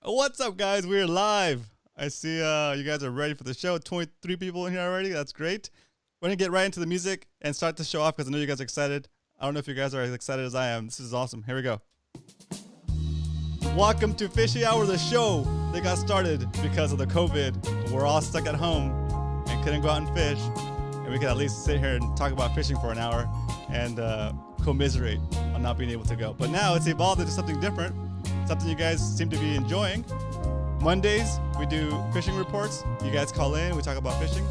What's up, guys? We're live. I see you guys are ready for the show. 23 people in here already. That's great. We're going to get right into the music and start the show off because I know you guys are excited. I don't know if you guys are as excited as I am. This is awesome. Here we go. Welcome to Fishy Hour, the show that got started because of the COVID. We're all stuck at home and couldn't go out and fish. And we could at least sit here and talk about fishing for an hour and commiserate on not being able to go. But now it's evolved into something different, something you guys seem to be enjoying. Mondays, we do fishing reports. You guys call in, we talk about fishing.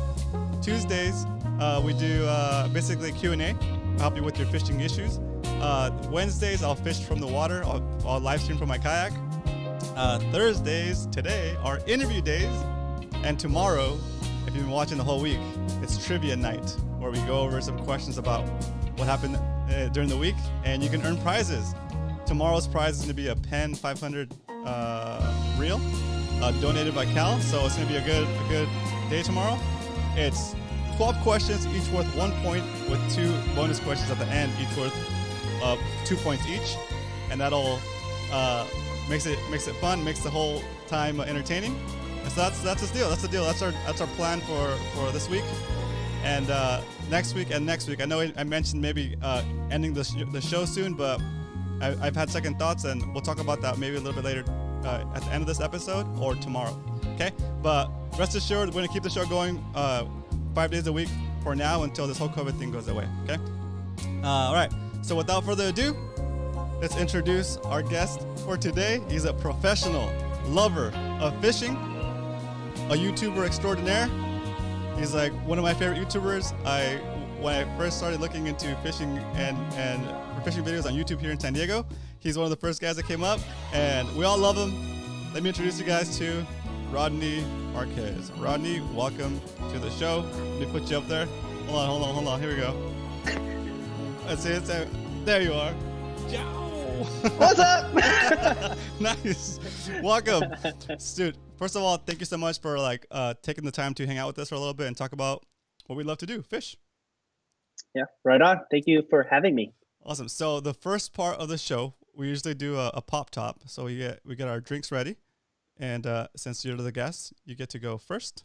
Tuesdays, we do basically Q&A. I'll help you with your fishing issues. Wednesdays, I'll fish from the water. I'll live stream from my kayak. Thursdays, today, are interview days. And tomorrow, if you've been watching the whole week, it's trivia night, where we go over some questions about what happened during the week, and you can earn prizes. Tomorrow's prize is going to be a Pen 500 reel, donated by Cal, so it's going to be a good day tomorrow. It's 12 questions, each worth 1 point, with 2 bonus questions at the end, each worth 2 points each, and that'll makes it fun, makes the whole time entertaining. And so that's the deal. That's the deal. That's our plan for this week, and next week. I know I mentioned maybe ending the show soon, but I've had second thoughts, and we'll talk about that maybe a little bit later at the end of this episode or tomorrow. Okay, but rest assured, we're gonna keep the show going 5 days a week for now until this whole COVID thing goes away. Okay. All right. So without further ado, let's introduce our guest for today. He's a professional lover of fishing, a YouTuber extraordinaire. He's like one of my favorite YouTubers. When I first started looking into fishing and fishing videos on YouTube here in San Diego, he's one of the first guys that came up, and we all love him. Let me introduce you guys to Rodney Marquez. Rodney, welcome to the show. Let me put you up there. Hold on. Here we go. Let's see. There you are. What's up? Nice. Welcome. Dude, first of all, thank you so much for taking the time to hang out with us for a little bit and talk about what we love to do, fish. Yeah, right on. Thank you for having me. Awesome. So the first part of the show, we usually do a pop top. So we get our drinks ready, and since you're the guest, you get to go first.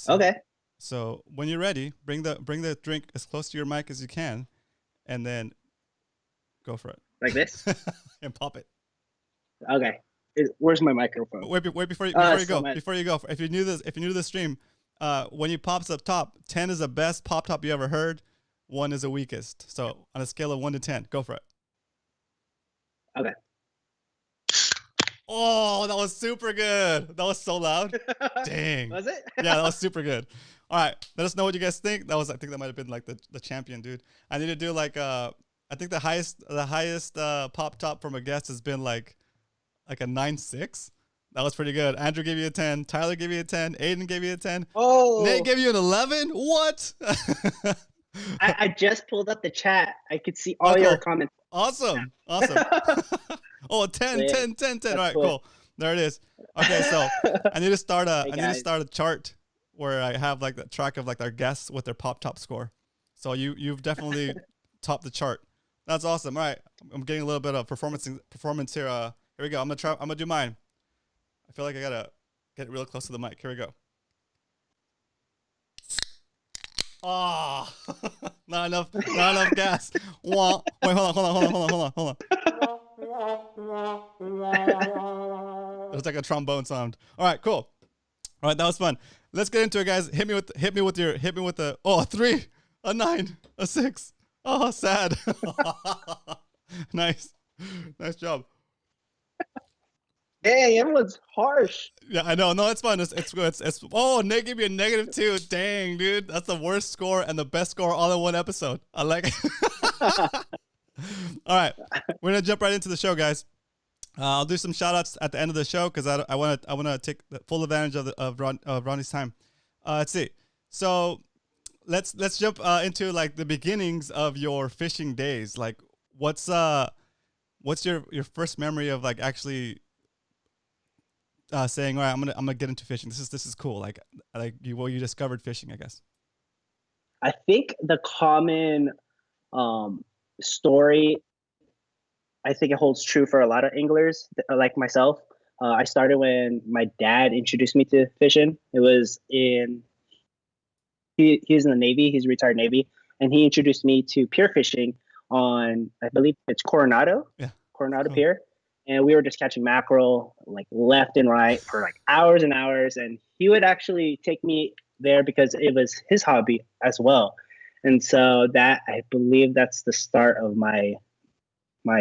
Okay. So when you're ready, bring the drink as close to your mic as you can, and then go for it. Like this? And pop it. Okay. Where's my microphone? Wait before you go. Before you go, if you're new to the stream, when he pops up top, 10 is the best pop top you ever heard. 1 is the weakest. So on a scale of 1 to 10, go for it. Okay. Oh, that was super good. That was so loud. Dang. Was it? Yeah, that was super good. All right, let us know what you guys think. I think that might have been like the champion, dude. I need to do I think the highest pop top from a guest has been like a 9.6. That was pretty good. Andrew gave you a 10. Tyler gave you a 10. Aiden gave you a 10. Oh. Nate gave you an 11. What? I just pulled up the chat. I could see all your comments. Awesome. Awesome. Oh, 10. All right, cool. There it is. Okay, so I need to start a chart where I have like the track of like our guests with their pop top score. So you've definitely topped the chart. That's awesome. All right, I'm getting a little bit of performance here. Here we go. I'm gonna do mine. I feel like I gotta get real close to the mic. Here we go. Ah, oh, not enough gas. Wait, hold on. It was like a trombone sound. All right, cool. All right, that was fun. Let's get into it, guys. Hit me with the a 3, a 9, a 6. Oh, sad. Nice job. Dang, everyone's harsh. Yeah, I know. No, it's fun. It's good. Oh, Nate gave me a -2. Dang, dude, that's the worst score and the best score all in one episode. I like it. All right, we're gonna jump right into the show, guys. I'll do some shout outs at the end of the show because I want to take full advantage of Ronnie's time. Let's see. So let's jump into like the beginnings of your fishing days. Like, what's your first memory of like actually saying, all right, I'm gonna get into fishing. This is cool. Like you discovered fishing, I guess. I think the common story I think it holds true for a lot of anglers like myself. I started when my dad introduced me to fishing. It was in he's in the Navy. He's a retired Navy, and he introduced me to pier fishing on, I believe it's Coronado, Yeah. Coronado Cool. Pier, and we were just catching mackerel like left and right for like hours and hours. And he would actually take me there because it was his hobby as well. And so that, I believe that's the start of my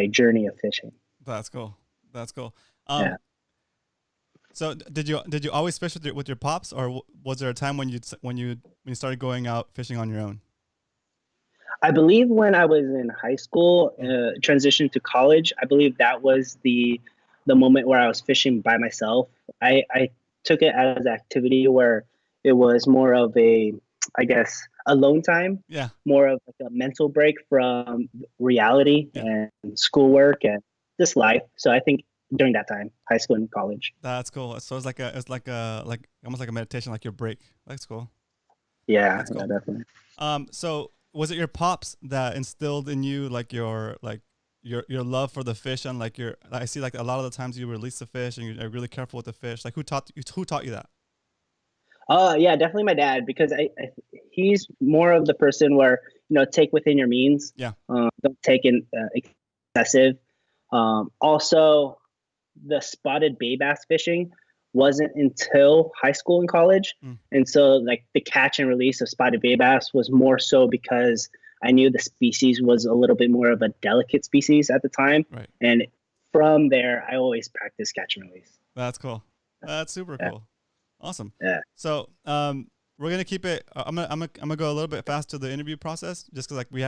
journey of fishing. That's cool. That's cool. Yeah. So did you always fish with your pops, or was there a time when you started going out fishing on your own? I believe when I was in high school, transitioned to college, I believe that was the moment where I was fishing by myself. I took it as an activity where it was more of a, I guess, alone time. Yeah. More of like a mental break from reality and schoolwork and just life. So I think during that time, high school and college. That's cool. So it's like almost like a meditation, like your break. That's cool. Yeah, That's cool. yeah, definitely. So was it your pops that instilled in you like your love for the fish, and like I see like a lot of the times you release the fish and you're really careful with the fish. Like who taught you that? Yeah, definitely my dad, because he's more of the person where, take within your means. Yeah. Don't take in excessive. Also, the spotted bay bass fishing wasn't until high school and college. And so like the catch and release of spotted bay bass was more so because I knew the species was a little bit more of a delicate species at the time. Right. And from there, I always practiced catch and release. That's cool. That's super cool. Awesome. Yeah. So we're gonna keep it. I'm gonna go a little bit fast to the interview process, just because like we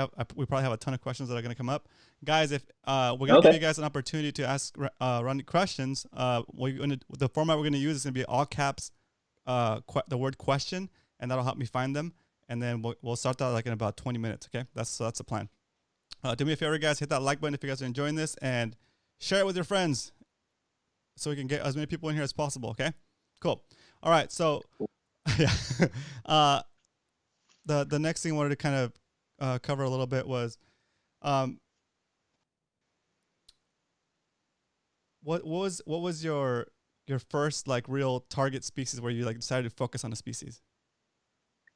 probably have a ton of questions that are gonna come up, guys. If we're gonna give you guys an opportunity to ask Rodney questions, the format we're gonna use is gonna be all caps, the word question, and that'll help me find them, and then we'll start that like in about 20 minutes. Okay, that's the plan. Do me a favor, guys, hit that like button if you guys are enjoying this, and share it with your friends, so we can get as many people in here as possible. Okay, cool. All right, so yeah, the next thing I wanted to kind of cover a little bit was, what was your first like real target species where you like decided to focus on a species?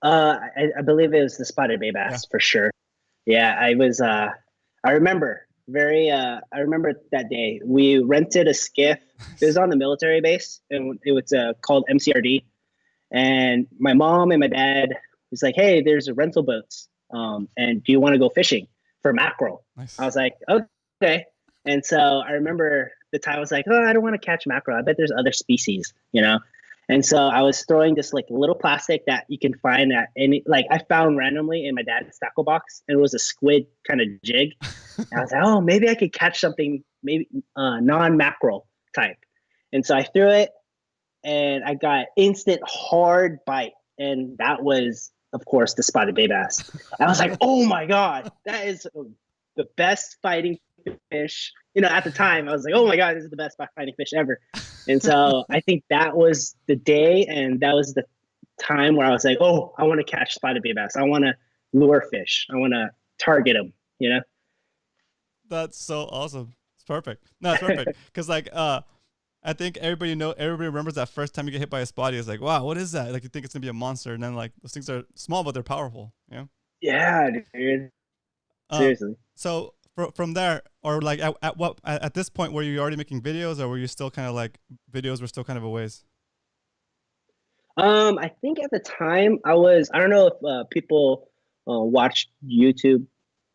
I believe it was the spotted bay bass for sure. Yeah, I was. I remember I remember that day we rented a skiff. It was on the military base, and it was called MCRD. And my mom and my dad was like, "Hey, there's a rental boats, and do you want to go fishing for mackerel?" Nice. I was like, "Okay." And so I remember the time I was like, "Oh, I don't want to catch mackerel. I bet there's other species, And so I was throwing this like little plastic that you can find at any, like I found randomly in my dad's tackle box, and it was a squid kind of jig. And I was like, "Oh, maybe I could catch something, maybe non-mackerel type." And so I threw it, and I got instant hard bite. And that was, of course, the spotted bay bass. I was like, "Oh my God, that is the best fighting fish." At the time I was like, "Oh my God, this is the best fighting fish ever." And so I think that was the day, and that was the time where I was like, "Oh, I want to catch spotted bay bass. I want to lure fish. I want to target them." That's so awesome. It's perfect. No, it's perfect. Because like I think everybody remembers that first time you get hit by a spotty. It's like, wow, what is that? Like you think it's gonna be a monster, and then like those things are small but they're powerful. Yeah, dude. Seriously. So from there, or like at this point, were you already making videos, or were you still kind of like videos were still kind of a ways? I think at the time I don't know if people watched YouTube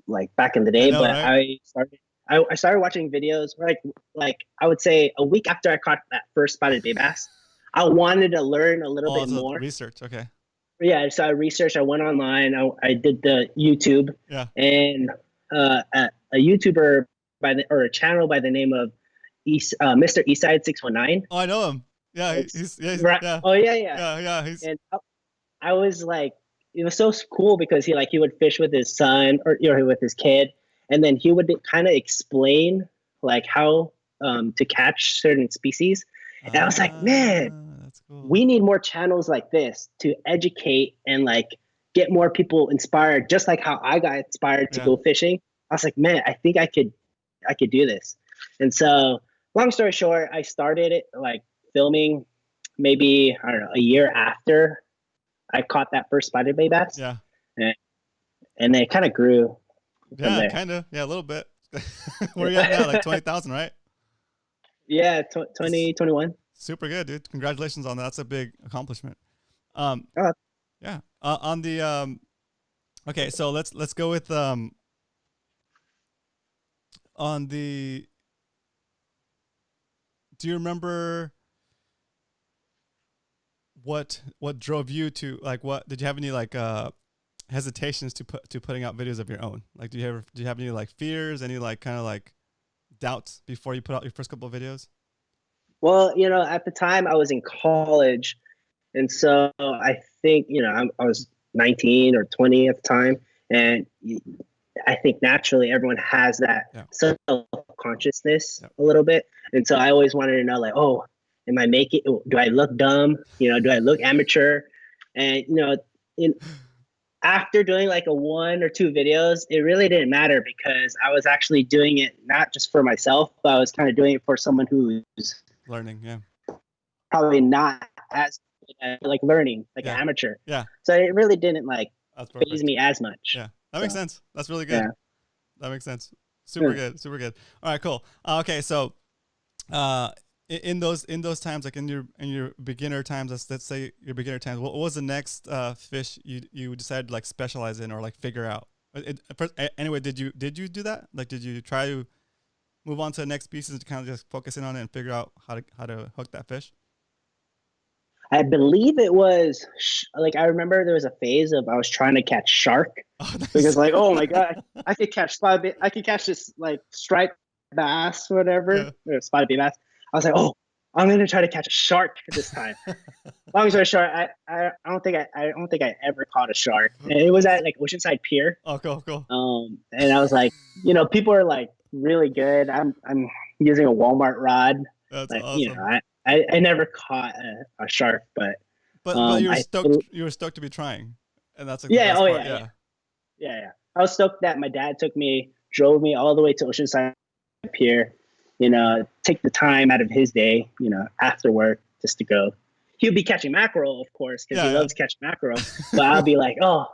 like back in the day, but right? I started watching videos like I would say a week after I caught that first spotted bay bass. I wanted to learn a little bit more. Research, okay. Yeah, so I researched. I went online. I did the YouTube. Yeah. And a YouTuber or a channel by the name of Mr. Eastside 619. Oh, I know him. Yeah, he's right. Yeah. Oh yeah. And I was like, it was so cool because he would fish with his son or with his kid, and then he would kind of explain like how to catch certain species. And I was like, man, that's cool. We need more channels like this to educate and like get more people inspired, just like how I got inspired to go fishing. I was like, man, I think I could I could do this. And so long story short, I started it like filming maybe, I don't know, a year after I caught that first spotted bay bass. Yeah. And then it kind of grew from Yeah, there. kind of. Yeah, a little bit. Where are you at now? Like 20,000, right? Yeah, 2021. Super good, dude. Congratulations on that. That's a big accomplishment. Oh. Yeah. On the okay, so let's go with on the. Do you remember what drove you to, like, what did you have any like hesitations to putting out videos of your own? Like, do you have any like fears, any like kind of like doubts before you put out your first couple of videos? Well, you know, at the time I was in college, and so I think, you know, I was 19 or 20 at the time, and I think naturally everyone has that self-consciousness a little bit, and so I always wanted to know, like, oh, am I making? Do I look dumb? You know, do I look amateur? And you know, after doing like a 1 or 2 videos, it really didn't matter because I was actually doing it not just for myself, but I was kind of doing it for someone who's learning, probably not as like learning, like an amateur. Yeah. So it really didn't like faze me as much. Yeah, that makes sense. That's really good. Yeah. That makes sense. Super good. Super good. All right, cool. Okay, so in those times, like in your beginner times, let's say your beginner times, what was the next fish you decided to like specialize in or like figure out? Anyway, did you do that? Like, did you try to move on to the next species to kind of just focus in on it and figure out how to hook that fish? I believe it was like, I remember there was a phase of I was trying to catch shark because like, oh my god, I could catch this like striped bass, whatever, spotted bay bass. I was like, oh, I'm gonna try to catch a shark this time. Long story short, I don't think I ever caught a shark. And it was at like Oceanside Pier. Oh, cool. And I was like, you know, people are like really good. I'm using a Walmart rod. That's like, awesome. You know, I never caught a shark, but you were stoked. You were stoked to be trying, and that's like yeah. I was stoked that my dad drove me all the way to Oceanside Pier. You know, take the time out of his day, you know, after work just to go. He'll be catching mackerel, of course, because he loves catching mackerel. But I'll be like, oh,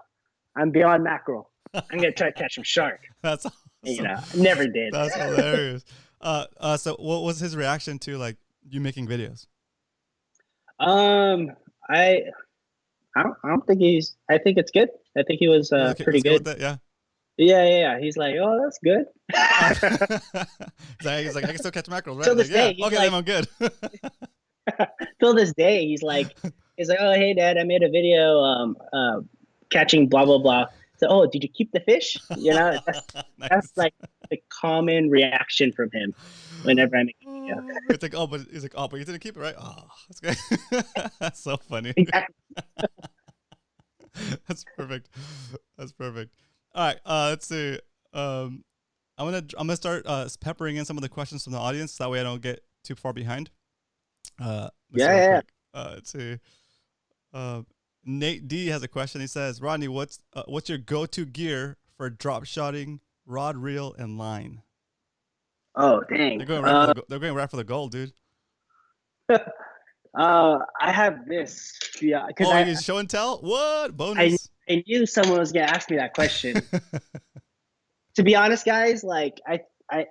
I'm beyond mackerel. I'm gonna try to catch some shark. That's awesome. And, you know, never did. That's hilarious. So what was his reaction to like you making videos? I don't think I think it's good. I think he was pretty good. With it, yeah. He's like, oh, that's good. he's like, I can still catch mackerel, right? Till this day, okay, then I'm good. Till this day, he's like, oh, hey, Dad, I made a video catching blah blah blah. So, oh, did you keep the fish? You know, that's like the common reaction from him whenever I make a video. It's like, but you didn't keep it, right? Oh, that's good. That's so funny. Exactly. That's perfect. All right, let's see. I'm gonna start peppering in some of the questions from the audience. That way, I don't get too far behind. Let's see. Nate D has a question. He says, Rodney, what's your go-to gear for drop shotting, rod, reel, and line? Oh, dang! They're going right for the gold, dude. I have this. Yeah, because you show and tell. What bonus? I knew someone was gonna ask me that question. To be honest, guys, like I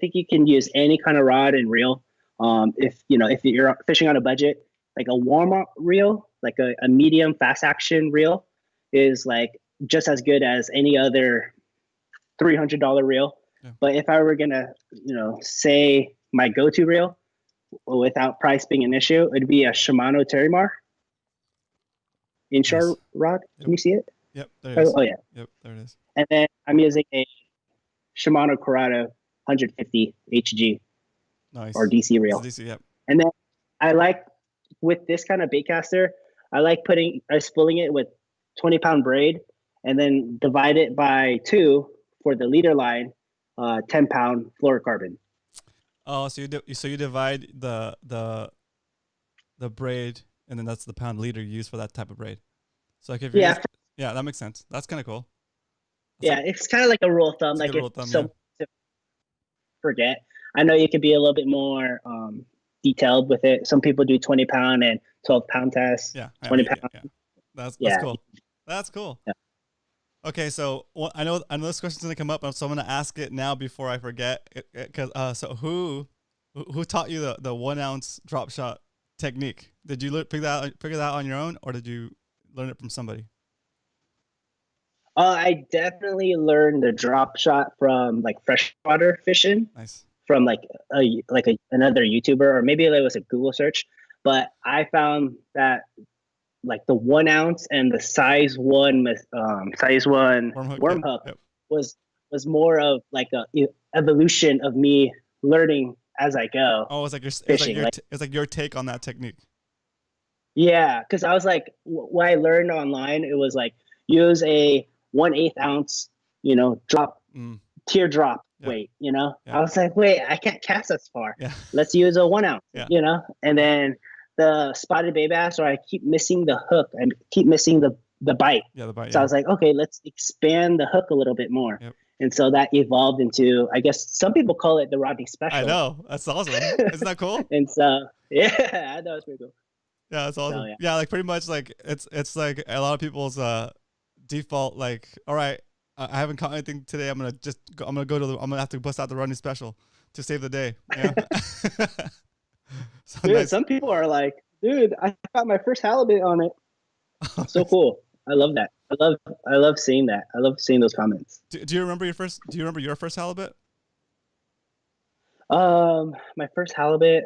think you can use any kind of rod and reel. If you're fishing on a budget, like a warm-up reel, like a medium fast action reel, is like just as good as any other $300 reel. Yeah. But if I were gonna, say my go-to reel, without price being an issue, it'd be a Shimano Terramar inshore rod. Can you see it? Yep, there it is. Oh yeah. Yep, there it is. And then I'm using a Shimano Corrado 150 HG. Nice. Or DC reel. DC, yep. And then I like, with this kind of bait caster, I like spooling it with 20-pound braid and then divide it by 2 for the leader line, 10-pound fluorocarbon. Oh, so you divide the braid, and then that's the pound leader you use for that type of braid. So like if you that makes sense. That's kind of cool. It's kind of like a rule of thumb. Like rule of thumb, forget. I know you could be a little bit more detailed with it. Some people do 20-pound and 12-pound tests. Yeah, 20-pound. Yeah. That's Yeah. cool. That's cool. Yeah. Okay, so I know this question's gonna come up, so I'm gonna ask it now before I forget. So who taught you the 1 ounce drop shot technique? Did you figure that out on your own, or did you learn it from somebody? I definitely learned the drop shot from like freshwater fishing. Nice. From like another YouTuber, or maybe it was a Google search. But I found that like the 1 ounce and the size one worm hook Yep. was more of like a evolution of me learning as I go. Oh, it's like your take on that technique. Yeah, because I was like, what I learned online, it was like use a 1/8 ounce, drop teardrop weight. Yeah. I was like, wait, I can't cast as far. Yeah. Let's use a 1 ounce. Yeah. And then the spotted bay bass, or I keep missing the hook and keep missing the bite. Yeah, the bite. So I was like, okay, let's expand the hook a little bit more. Yep. And so that evolved into, I guess some people call it the Rodney special. I know, that's awesome. Isn't that cool? And so yeah, I thought it was pretty cool. Yeah, that's awesome. So, yeah, like pretty much like it's like a lot of people's default, like, all right, I haven't caught anything today. I'm gonna have to bust out the Rodney special to save the day. Yeah. So dude, nice. Some people are like, dude, I got my first halibut on it. So cool. I love that. I love seeing that. I love seeing those comments. Do you remember your first halibut? My first halibut,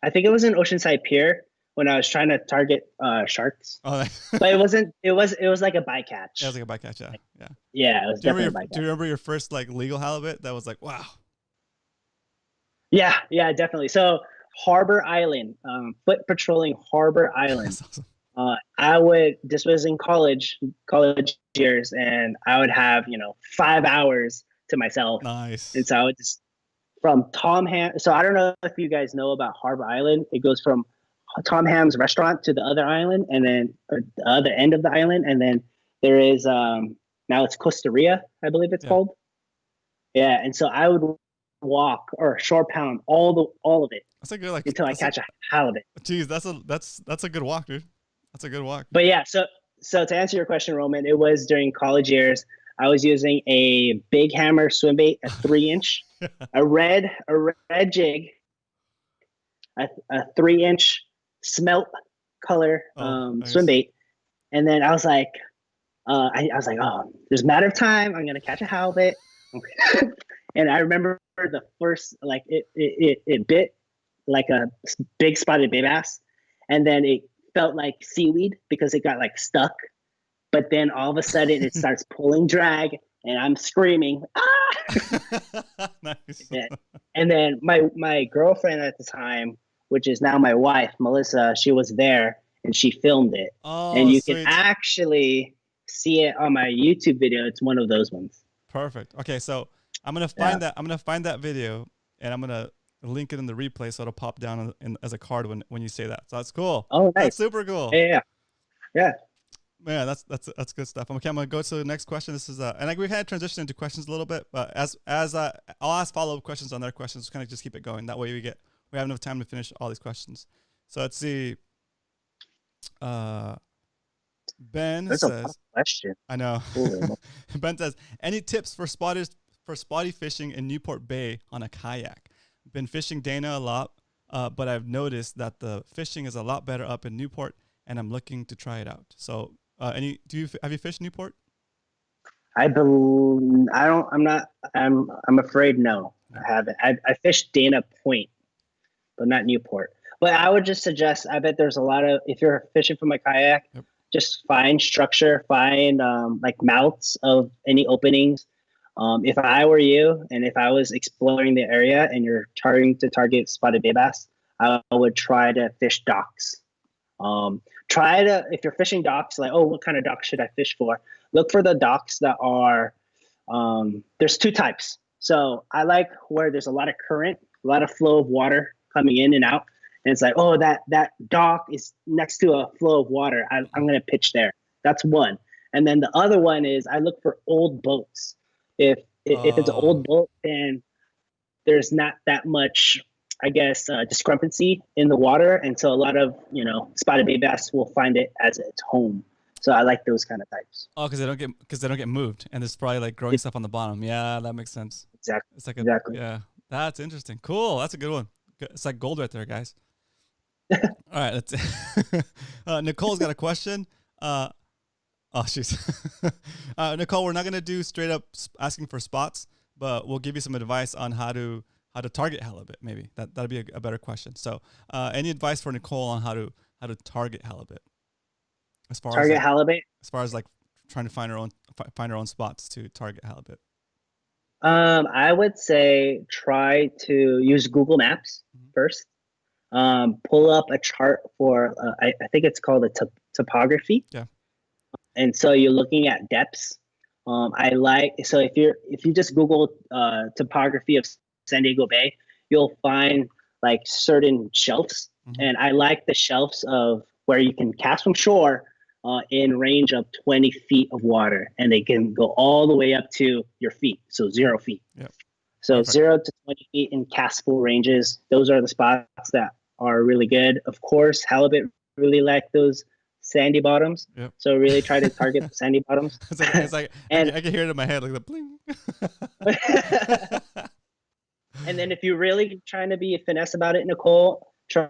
I think it was in Oceanside Pier when I was trying to target sharks. Oh, but it wasn't. It was like a bycatch. Yeah, it was like a bycatch. Yeah, yeah. Yeah, it was definitely a bycatch. Do you remember your first like legal halibut that was like, wow? Yeah, definitely. So Harbor Island, foot patrolling Harbor Island. That's awesome. This was in college years, and I would have 5 hours to myself. Nice. And so I would just from Tom Ham. So I don't know if you guys know about Harbor Island. It goes from Tom Ham's restaurant to the other island, and then the other end of the island, and then there is now it's Costa Rica, I believe it's called. Yeah, and so I would walk or shore pound all of it. That's a good until I catch a halibut. Geez, that's a good walk, dude. That's a good walk. But yeah, so to answer your question, Roman, it was during college years. I was using a big hammer swim bait, a 3-inch, a red jig, a 3-inch smelt color nice. swim bait, and then I was like, I was like, oh, there's a matter of time. I'm gonna catch a halibut. And I remember the first, like it bit like a big spotted bay bass, and then it felt like seaweed because it got like stuck. But then all of a sudden it starts pulling drag, and I'm screaming, ah! Nice. And then my girlfriend at the time, which is now my wife, Melissa, she was there and she filmed it. Oh, and you sweet. can actually see it on my YouTube video. It's one of those ones. Perfect. Okay, so I'm gonna find that. I'm gonna find that video, and I'm gonna link it in the replay so it'll pop down as a card when you say that. So that's cool. Oh, nice. That's super cool. Yeah. Man, that's good stuff. Okay, I'm gonna go to the next question. This is and we kind of transition into questions a little bit, but as I'll ask follow-up questions on their questions, kind of just keep it going. That way we have enough time to finish all these questions. So let's see. Ben That's says, a tough question. I know. Ben says, any tips for spotty fishing in Newport Bay on a kayak? Been fishing Dana a lot, but I've noticed that the fishing is a lot better up in Newport, and I'm looking to try it out. So, have you fished Newport? I'm afraid no, I haven't. I fished Dana Point, but not Newport. But I would just suggest, I bet there's a lot of, if you're fishing from a kayak, just find structure, find like mouths of any openings. If I were you, and if I was exploring the area and you're trying to target spotted bay bass, I would try to fish docks. If you're fishing docks, like, oh, what kind of docks should I fish for? Look for the docks that are, there's 2 types. So I like where there's a lot of current, a lot of flow of water coming in and out. And it's like, oh, that dock is next to a flow of water. I'm going to pitch there. That's one. And then the other one is I look for old boats. If it's an old boat, then there's not that much, I guess, discrepancy in the water. And so a lot of, spotted baby bass will find it as its home. So I like those kind of types. Oh, because they don't get moved, and there's probably like growing stuff on the bottom. Yeah, that makes sense. Exactly. It's like exactly. Yeah, that's interesting. Cool. That's a good one. It's like gold right there, guys. All right, let's. Nicole's got a question. Oh, she's Nicole. We're not gonna do straight up asking for spots, but we'll give you some advice on how to target halibut. Maybe that'd be a better question. So, any advice for Nicole on how to target halibut? As far target halibut. As far as like trying to find her own spots to target halibut. I would say try to use Google Maps first. Pull up a chart for I think it's called a topography. Yeah. And so you're looking at depths. So if you just Google topography of San Diego Bay, you'll find like certain shelves. And I like the shelves of where you can cast from shore in range of 20 feet of water, and they can go all the way up to your feet, so 0 feet. Yep. So perfect. 0 to 20 feet in castable ranges. Those are the spots that are really good. Of course, halibut really like those sandy bottoms. Yep. So really try to target the sandy bottoms. It's like and I can hear it in my head like the bling. And then if you're really trying to be a finesse about it, Nicole, try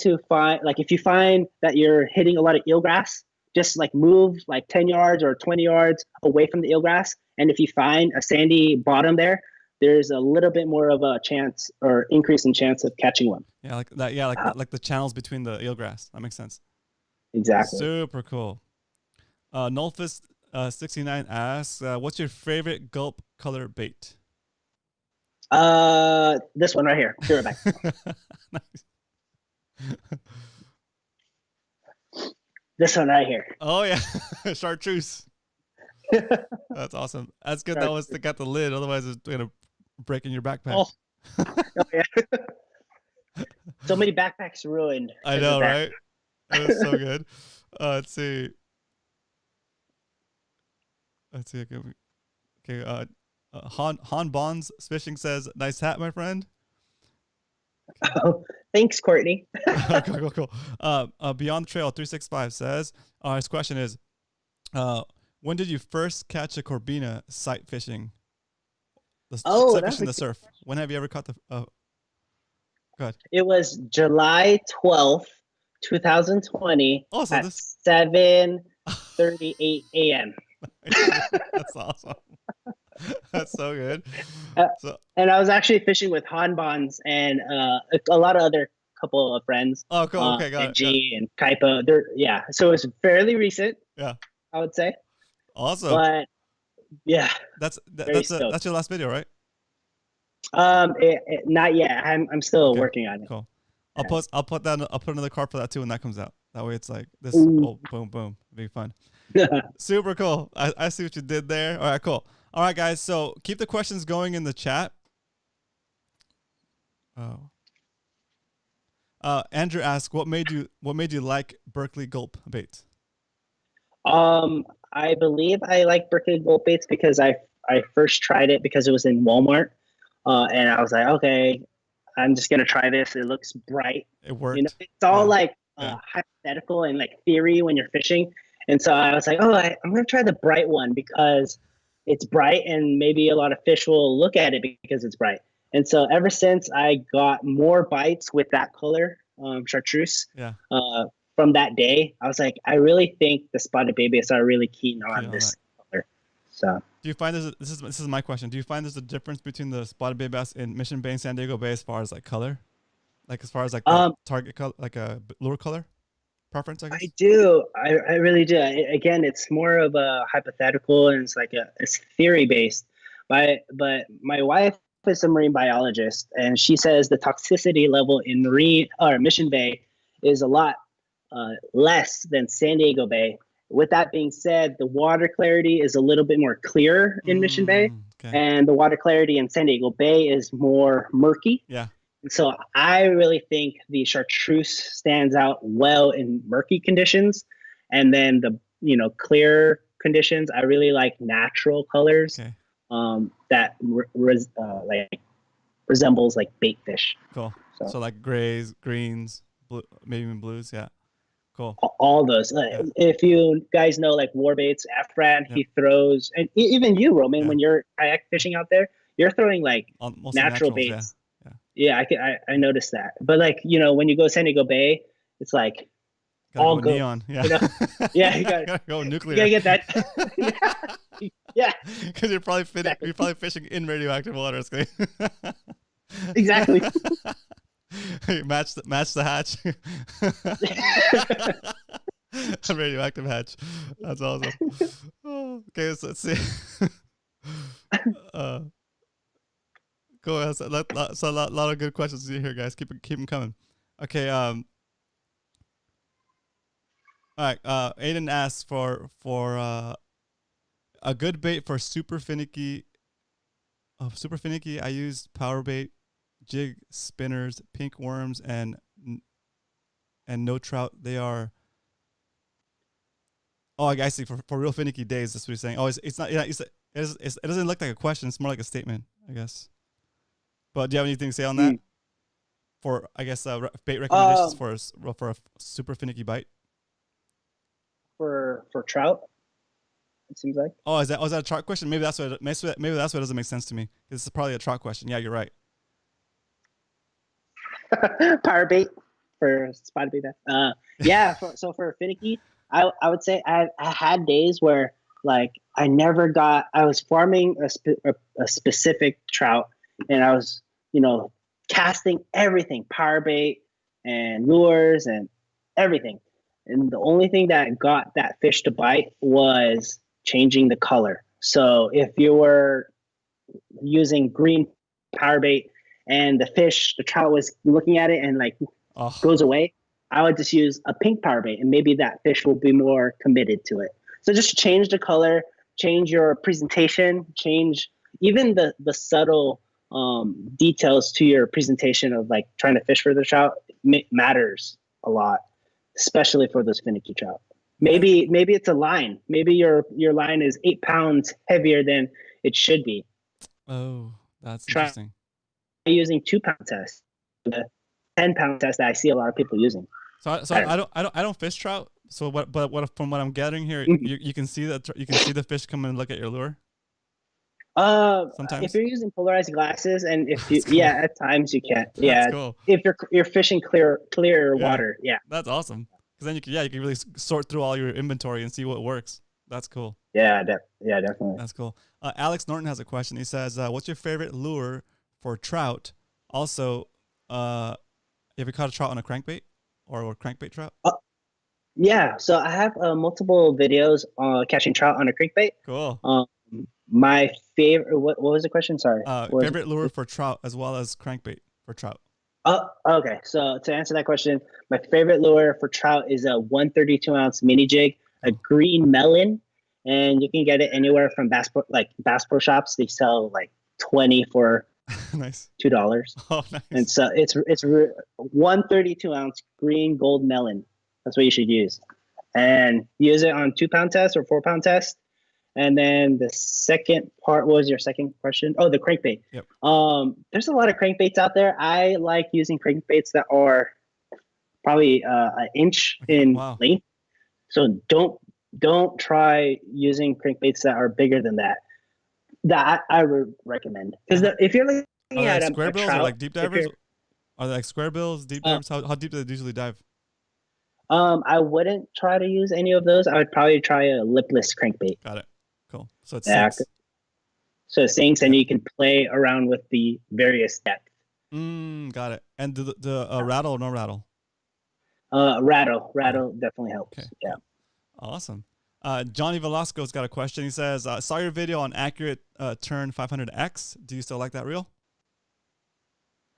to find, like, if you find that you're hitting a lot of eelgrass, just like move like 10 yards or 20 yards away from the eelgrass. And if you find a sandy bottom there, there's a little bit more of a chance or increase in chance of catching one. Yeah, like that. Yeah, like the channels between the eelgrass. That makes sense. Exactly. Super cool. Nulfist 69 asks, what's your favorite gulp color bait? This one right here. Be right back. Nice. This one right here. Oh yeah, chartreuse. That's awesome. That's good. That was got the lid. Otherwise, it's gonna break in your backpack. Oh yeah. So many backpacks ruined. I know, right? That was so good. Let's see. Okay. Han Bonds Fishing says, "Nice hat, my friend." Oh, thanks, Courtney. Cool. Beyond Trail 365 says, his question is, when did you first catch a corbina sight fishing? Sight fishing the surf. When have you ever caught the? Go ahead. It was July 12th, 2020 at 7:38 a.m. That's awesome. That's so good. And I was actually fishing with Han Bonds and a lot of other couple of friends. Oh, cool. Okay, got it. G and Kaipo. Yeah. So it's fairly recent. Yeah. I would say. Awesome. But yeah. That's your last video, right? Not yet. I'm still working on it. Cool. I'll put another card for that too when that comes out. That way it's like this. Oh, boom. It'll be fun. Super cool. I see what you did there. All right, cool. All right, guys. So keep the questions going in the chat. Andrew asked, what made you like Berkley Gulp baits? I believe I like Berkley Gulp baits because I first tried it because it was in Walmart, and I was like, okay, I'm just gonna try this. It looks bright. It worked. It's all hypothetical and like theory when you're fishing. And so I was like, I'm going to try the bright one because it's bright and maybe a lot of fish will look at it because it's bright. And so ever since I got more bites with that color, chartreuse, from that day, I was like, I really think the spotted baby are really keen on this color. So do you find this is my question. Do you find there's a difference between the spotted baby bass in Mission Bay and San Diego Bay as far as like color? Like as far as like the target color, like a lure color? Preference, I guess? I do. I really do. Again, it's more of a hypothetical and it's theory based. But my wife is a marine biologist, and she says the toxicity level in Mission Bay is a lot less than San Diego Bay. With that being said, the water clarity is a little bit more clear in Mission Bay, and the water clarity in San Diego Bay is more murky. Yeah. So I really think the chartreuse stands out well in murky conditions, and then the clear conditions. I really like natural colors. that like resembles like bait fish. Cool. So like grays, greens, blue, maybe even blues. Yeah. Cool. All those. If you guys know like Warbaits, Afran, he throws, and even you, Roman, when you're kayak fishing out there, you're throwing like natural baits. Yeah, I noticed that. But like, you know, when you go San Diego Bay, it's like all go neon. Yeah. You know? Yeah, you gotta go nuclear. You gotta get that. Yeah. Because you're probably fishing in radioactive water. Exactly. match the hatch. A radioactive hatch. That's awesome. Okay, so let's see. Cool. So a lot of good questions here, guys. Keep them coming. Okay. All right. Aiden asks for a good bait for super finicky. Super finicky. I used power bait, jig, spinners, pink worms, and no trout. They are. Oh, I see. For real finicky days, that's what he's saying. Oh, it's not. Yeah, it doesn't look like a question. It's more like a statement, I guess. But do you have anything to say on that? For I guess bait recommendations for a super finicky bite. For trout, it seems like. Oh, is that a trout question? Maybe that's what it doesn't make sense to me. This is probably a trout question. Yeah, you're right. Power bait for spotted bait bass. Yeah. So for finicky, I would say I had days where like I was farming a specific trout, and I was, you know, casting everything, power bait and lures and everything. And the only thing that got that fish to bite was changing the color. So if you were using green power bait and the trout was looking at it and like goes away, I would just use a pink power bait, and maybe that fish will be more committed to it. So just change the color, change your presentation, change even the subtle details to your presentation of like trying to fish for the trout matters a lot, especially for those finicky trout. Maybe it's a line. Maybe your line is 8 pounds heavier than it should be. Oh, that's interesting. Using 2-pound test, the 10-pound test that I see a lot of people using. So I don't fish trout. So from what I'm gathering here, you can see the fish come and look at your lure. Sometimes if you're using polarized glasses, and if you cool. at times you can. Yeah, cool. If you're fishing clear water, yeah. That's awesome. Because then you can really sort through all your inventory and see what works. That's cool. Yeah, definitely. That's cool. Alex Norton has a question. He says, "What's your favorite lure for trout? Also, have you caught a trout on a crankbait or crankbait trout?" Yeah. So I have multiple videos on catching trout on a crankbait. Cool. My favorite. What was the question? Sorry. Favorite lure for trout as well as crankbait for trout. Okay. So to answer that question, my favorite lure for trout is a 132-ounce mini jig, a green melon, and you can get it anywhere from Bass Pro Shops. They sell like 20 for nice $2. Oh, nice. And so it's 132-ounce green gold melon. That's what you should use, and use it on 2-pound test or 4-pound test. And then the second part, what was your second question? Oh, the crankbait. Yep. There's a lot of crankbaits out there. I like using crankbaits that are probably an inch in length. So don't try using crankbaits that are bigger than that. That I would recommend, because if you're looking at like square bills trout, or like deep divers, are they like square bills, deep divers? How deep do they usually dive? I wouldn't try to use any of those. I would probably try a lipless crankbait. Got it. Cool. So it sinks. So it sinks, and you can play around with the various depth. Got it. And the rattle or no rattle? Rattle definitely helps. Okay. Yeah. Awesome. Johnny Velasco's got a question. He says, "Saw your video on accurate turn 500X. Do you still like that reel?"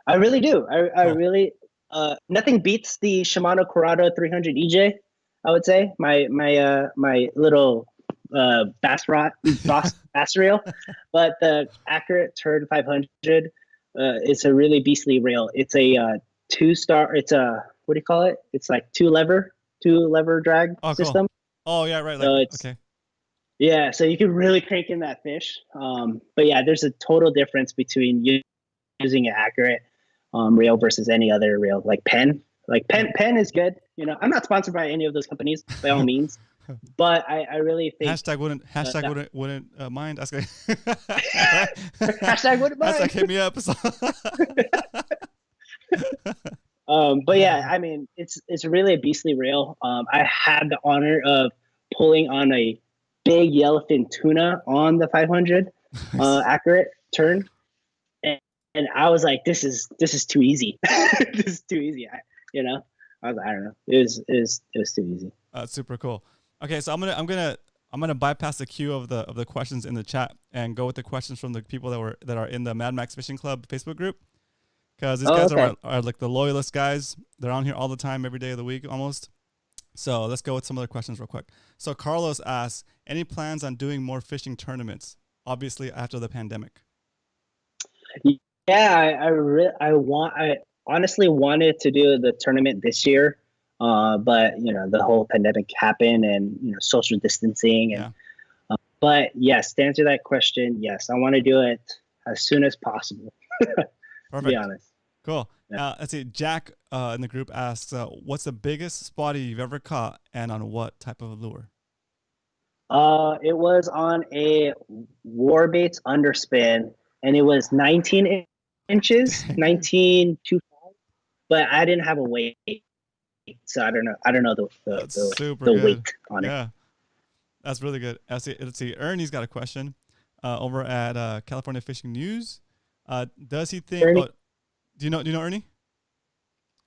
I really do. I really. Nothing beats the Shimano Corrado 300 EJ. I would say my little bass reel, but the accurate turn 500 it's a really beastly reel. It's a 2-star. It's a, what do you call it? It's like two lever drag system. Cool. Oh yeah, right. So okay. Yeah, so you can really crank in that fish. But yeah, there's a total difference between using an accurate reel versus any other reel, like Penn. Like Penn is good. You know, I'm not sponsored by any of those companies by all means, but I really think wouldn't mind. That's hashtag wouldn't mind. Hashtag hit me up. But yeah, I mean, it's really a beastly reel. I had the honor of pulling on a big yellowfin tuna on the 500 accurate turn, and I was like, this is too easy. This is too easy. I was like, I don't know. It was too easy. Super cool. Okay, so I'm gonna bypass the queue of the questions in the chat and go with the questions from the people that are in the Mad Max Fishing Club Facebook group. Because these guys are like the loyalist guys. They're on here all the time, every day of the week almost. So let's go with some other questions real quick. So Carlos asks, any plans on doing more fishing tournaments? Obviously after the pandemic. Yeah, I honestly wanted to do the tournament this year, but the whole pandemic happened and social distancing and. Yeah. But yes, to answer that question, yes, I want to do it as soon as possible. To be honest. Cool. Yeah. Let's see. Jack in the group asks, what's the biggest spotty you've ever caught and on what type of lure? It was on a Warbaits underspin and it was 19 inches, 19.25, but I didn't have a weight. So I don't know the weight on it. Yeah. That's really good. Let's see. Ernie's got a question over at California Fishing News. Does he think? Do you know Ernie?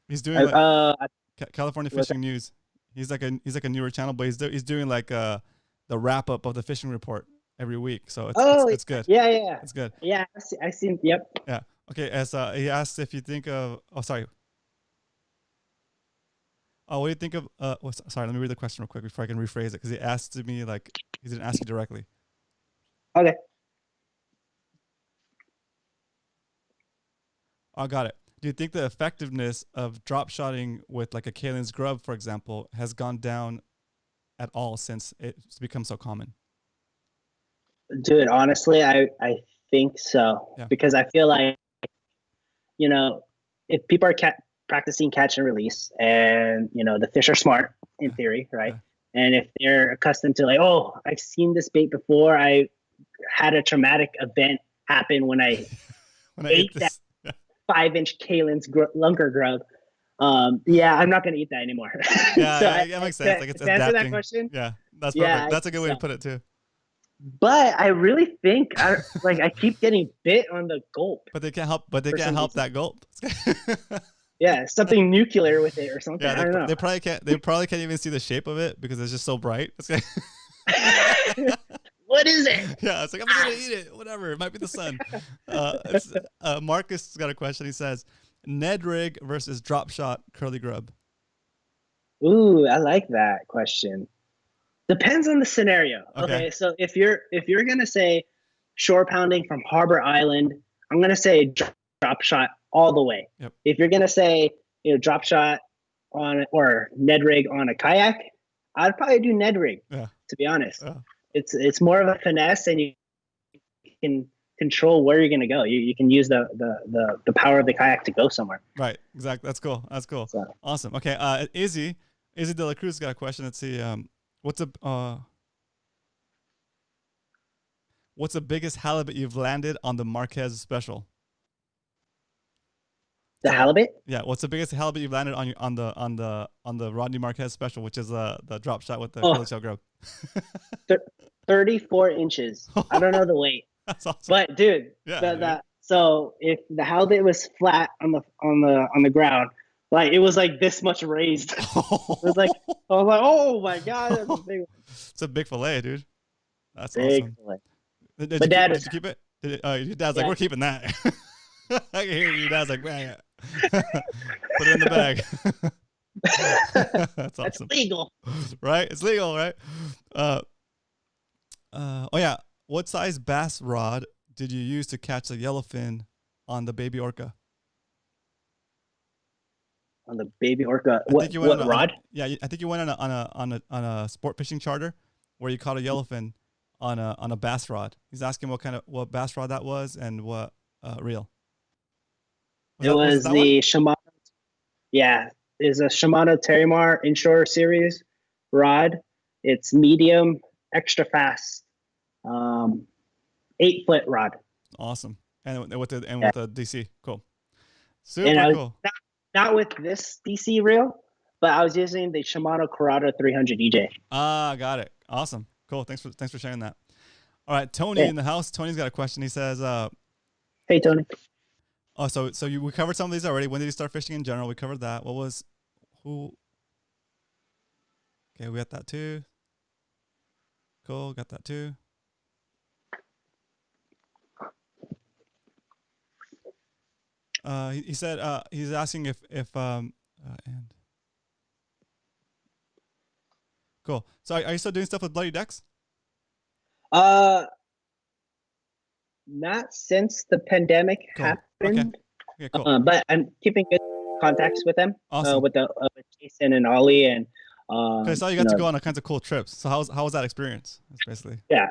He's doing California Fishing News. He's like a newer channel, but he's doing like the wrap up of the fishing report every week. So it's good. Yeah. It's good. Yeah, I seen. Yep. Yeah. Okay. As he asked if you think of. Oh, sorry. Oh, what do you think of? Sorry. Let me read the question real quick before I can rephrase it because he asked me like he didn't ask you directly. Okay. I got it. Do you think the effectiveness of drop shotting with like a Kalin's grub, for example, has gone down at all since it's become so common? Dude, honestly, I think so. Yeah. Because I feel like, if people are practicing catch and release and, the fish are smart in theory, right? Yeah. And if they're accustomed to like, oh, I've seen this bait before. I had a traumatic event happen when I ate that 5-inch Kalin's lunker grub. Yeah, I'm not going to eat that anymore. Yeah, so that makes sense. Like it's to answer that question. Yeah, that's perfect. Yeah, that's a good way to put it too. But I really think I keep getting bit on the gulp. But they can't help. But they can't help that gulp. Yeah, something nuclear with it or something. Yeah, I don't know. They probably can't. They probably can't even see the shape of it because it's just so bright. What is it? Yeah, it's like, I'm gonna eat it. Whatever. It might be the sun. Marcus has got a question. He says, Ned rig versus Dropshot curly grub. Ooh, I like that question. Depends on the scenario. Okay, so if you're gonna say shore pounding from Harbor Island, I'm gonna say Dropshot all the way. Yep. If you're gonna say Dropshot on or Ned rig on a kayak, I'd probably do Ned rig. Yeah. To be honest. Yeah. It's more of a finesse, and you can control where you're going to go. You can use the power of the kayak to go somewhere. Right. Exactly. That's cool. So. Awesome. Okay. Izzy De La Cruz got a question. Let's see. What's the biggest halibut you've landed on the Marquez special? The halibut? Yeah. What's the biggest halibut you've landed on the Rodney Marquez special, which is the drop shot with the curly shell grub? 34 inches. I don't know the weight. That's awesome. But dude, so if the halibut was flat on the ground, like it was like this much raised. It was like I was like, oh my god, that's a big one. It's a big fillet, dude. That's big awesome. Fillet. Did you keep it? Your dad's like, we're keeping that. I can hear your dad's like, man, put it in the bag. That's awesome. That's legal, right? It's legal, right? Oh yeah. What size bass rod did you use to catch the yellowfin on the baby orca? On the baby orca, what rod? I think you went on a sport fishing charter where you caught a yellowfin on a bass rod. He's asking what bass rod that was and what reel. Was the Shimano. Yeah, is a Shimano Terramar Inshore Series rod. It's medium, extra fast, 8-foot rod. Awesome. And with the DC, cool. Super and cool. Not with this DC reel, but I was using the Shimano Corrado 300 EJ. Ah, got it. Awesome. Cool. Thanks for sharing that. All right, Tony in the house. Tony's got a question. He says, "Hey, Tony. Oh, so we covered some of these already. When did you start fishing in general? We covered that. Who? Okay, we got that too. Cool, got that too. He said he's asking if and cool. So are you still doing stuff with Bloody Decks? Not since the pandemic happened. Okay, cool. But I'm keeping good contacts with them. Awesome. With Jason and Ollie and. I saw you got to go on all kinds of cool trips. So how was that experience? That's basically. Yeah.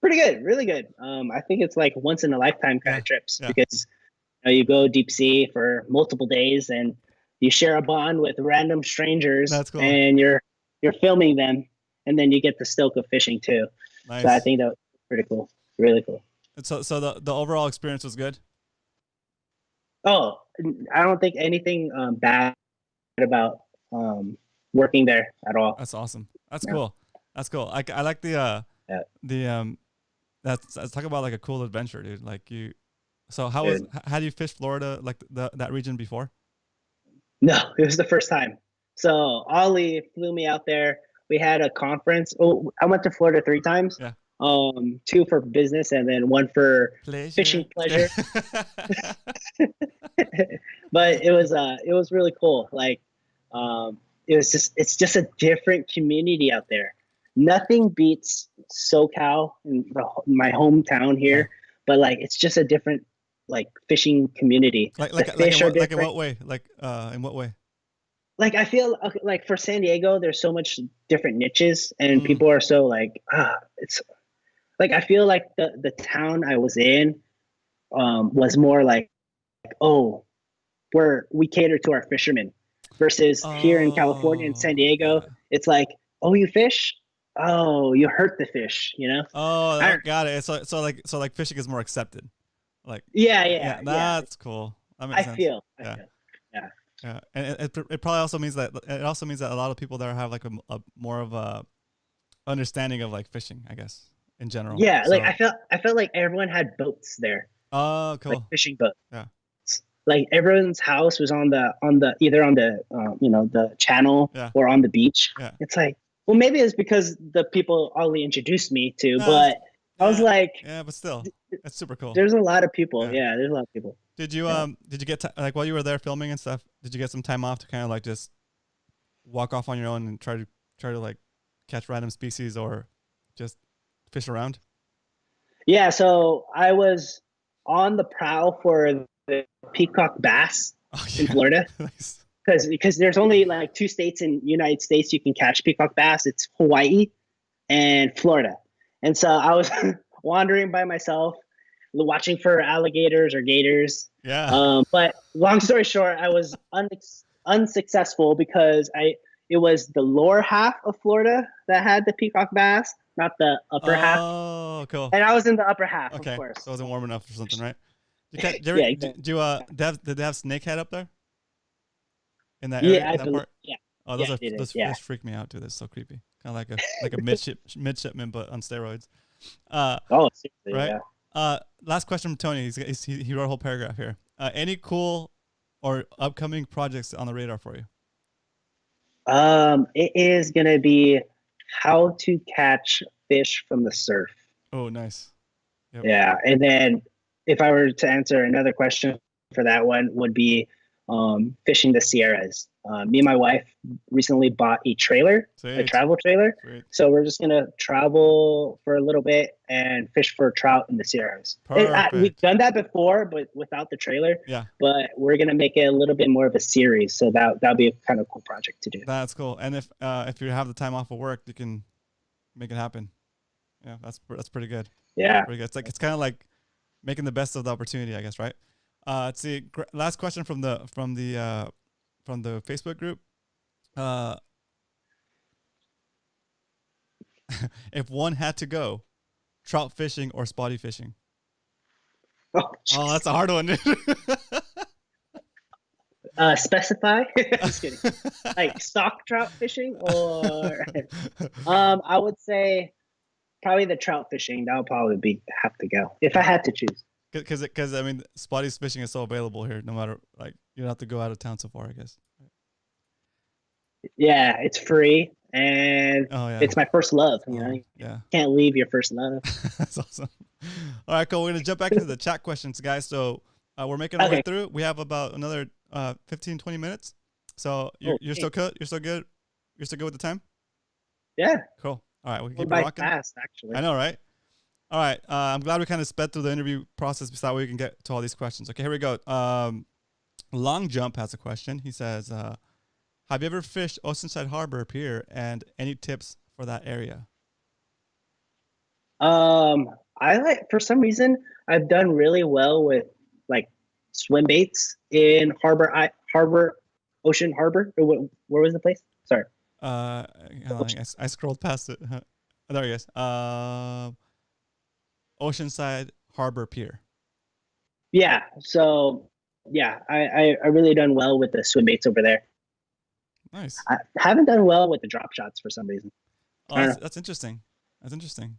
Pretty good. Really good. I think it's like once in a lifetime kind of trips because you go deep sea for multiple days and you share a bond with random strangers. That's cool. And you're filming them, and then you get the stoke of fishing too. Nice. So I think that was pretty cool. Really cool. So the overall experience was good? Oh, I don't think anything bad about working there at all. That's awesome. That's cool. That's cool. I like let's talk about like a cool adventure, dude. Like so how do you fish Florida, like that region before? No, it was the first time. So Ollie flew me out there. We had a conference. Oh, I went to Florida 3 times. Yeah. 2 for business and then 1 for fishing pleasure. But it was really cool. Like it's just a different community out there. Nothing beats SoCal in my hometown here, but like it's just a different like fishing community. Like in what way? Like in what way? Like I feel like for San Diego, there's so much different niches, and people are so like it's like I feel like the town I was in was more like we cater to our fishermen versus here in California and San Diego, it's like you fish. Oh, you hurt the fish, you know? Oh, I got it. So like fishing is more accepted. Like yeah. That's cool. That makes sense. I feel. Yeah, and it probably also means that a lot of people there have like a more of a understanding of like fishing, I guess, in general. Yeah, so, like I felt like everyone had boats there. Oh, cool. Like fishing boats. Yeah. Like everyone's house was on the either on the the channel or on the beach. Yeah. It's like, well, maybe it's because the people Ollie introduced me to, but I was like, but still, that's super cool. There's a lot of people. Yeah, there's a lot of people. Did you get like while you were there filming and stuff? Did you get some time off to kind of like just walk off on your own and try to like catch random species or just fish around? Yeah, so I was on the prowl for the Peacock Bass in Florida. Nice. Because there's only like 2 states in the United States you can catch Peacock Bass. It's Hawaii and Florida. And so I was wandering by myself, watching for alligators or gators. Yeah. But long story short, I was unsuccessful because it was the lower half of Florida that had the Peacock Bass, not the upper half. Oh, cool. And I was in the upper half, of course. So it wasn't warm enough or something, right? Did they have snakehead up there? In that area? Yeah, part? Yeah. Oh, those fish freak me out, dude. That's so creepy. Kind of like a midshipman, but on steroids. Seriously, right? Yeah. Last question from Tony. He wrote a whole paragraph here. Any cool or upcoming projects on the radar for you? It is gonna be how to catch fish from the surf. Oh, nice. Yep. Yeah, and then if I were to answer another question for that one, would be fishing the Sierras. Me and my wife recently bought a trailer, a travel trailer. Sweet. So we're just gonna travel for a little bit and fish for trout in the Sierras. We've done that before, but without the trailer. Yeah. But we're gonna make it a little bit more of a series, so that'll be a kind of cool project to do. That's cool. And if you have the time off of work, you can make it happen. Yeah, that's pretty good. Yeah. Pretty good. It's kind of like making the best of the opportunity, I guess, right? Let's see. Last question from the Facebook group. If one had to go, trout fishing or spotty fishing? Oh, that's a hard one, dude. Specify. Just kidding. Like stock trout fishing, or I would say probably the trout fishing. That would probably have to go if I had to choose. Because I mean, spotty fishing is so available here. No matter, like, you don't have to go out of town so far, I guess. Yeah, it's free, and it's my first love. You know, yeah, can't leave your first love. That's awesome. All right, cool. We're gonna jump back into the chat questions, guys. So we're making our way through. We have about another 15, 20 minutes. So you're still good. You're still good. You're still good with the time. Yeah. Cool. All right, we can keep it rocking. Fast, actually. I know, right? All right. I'm glad we kind of sped through the interview process so that way we can get to all these questions. Okay, here we go. Long Jump has a question. He says, have you ever fished Oceanside Harbor Pier, and any tips for that area? For some reason, I've done really well with like swim baits in Ocean Harbor. Where was the place? Sorry. I scrolled past it. There he is. Oceanside Harbor Pier. Yeah. So yeah, I really done well with the swim baits over there. Nice. I haven't done well with the drop shots for some reason. Oh, that's interesting. That's interesting.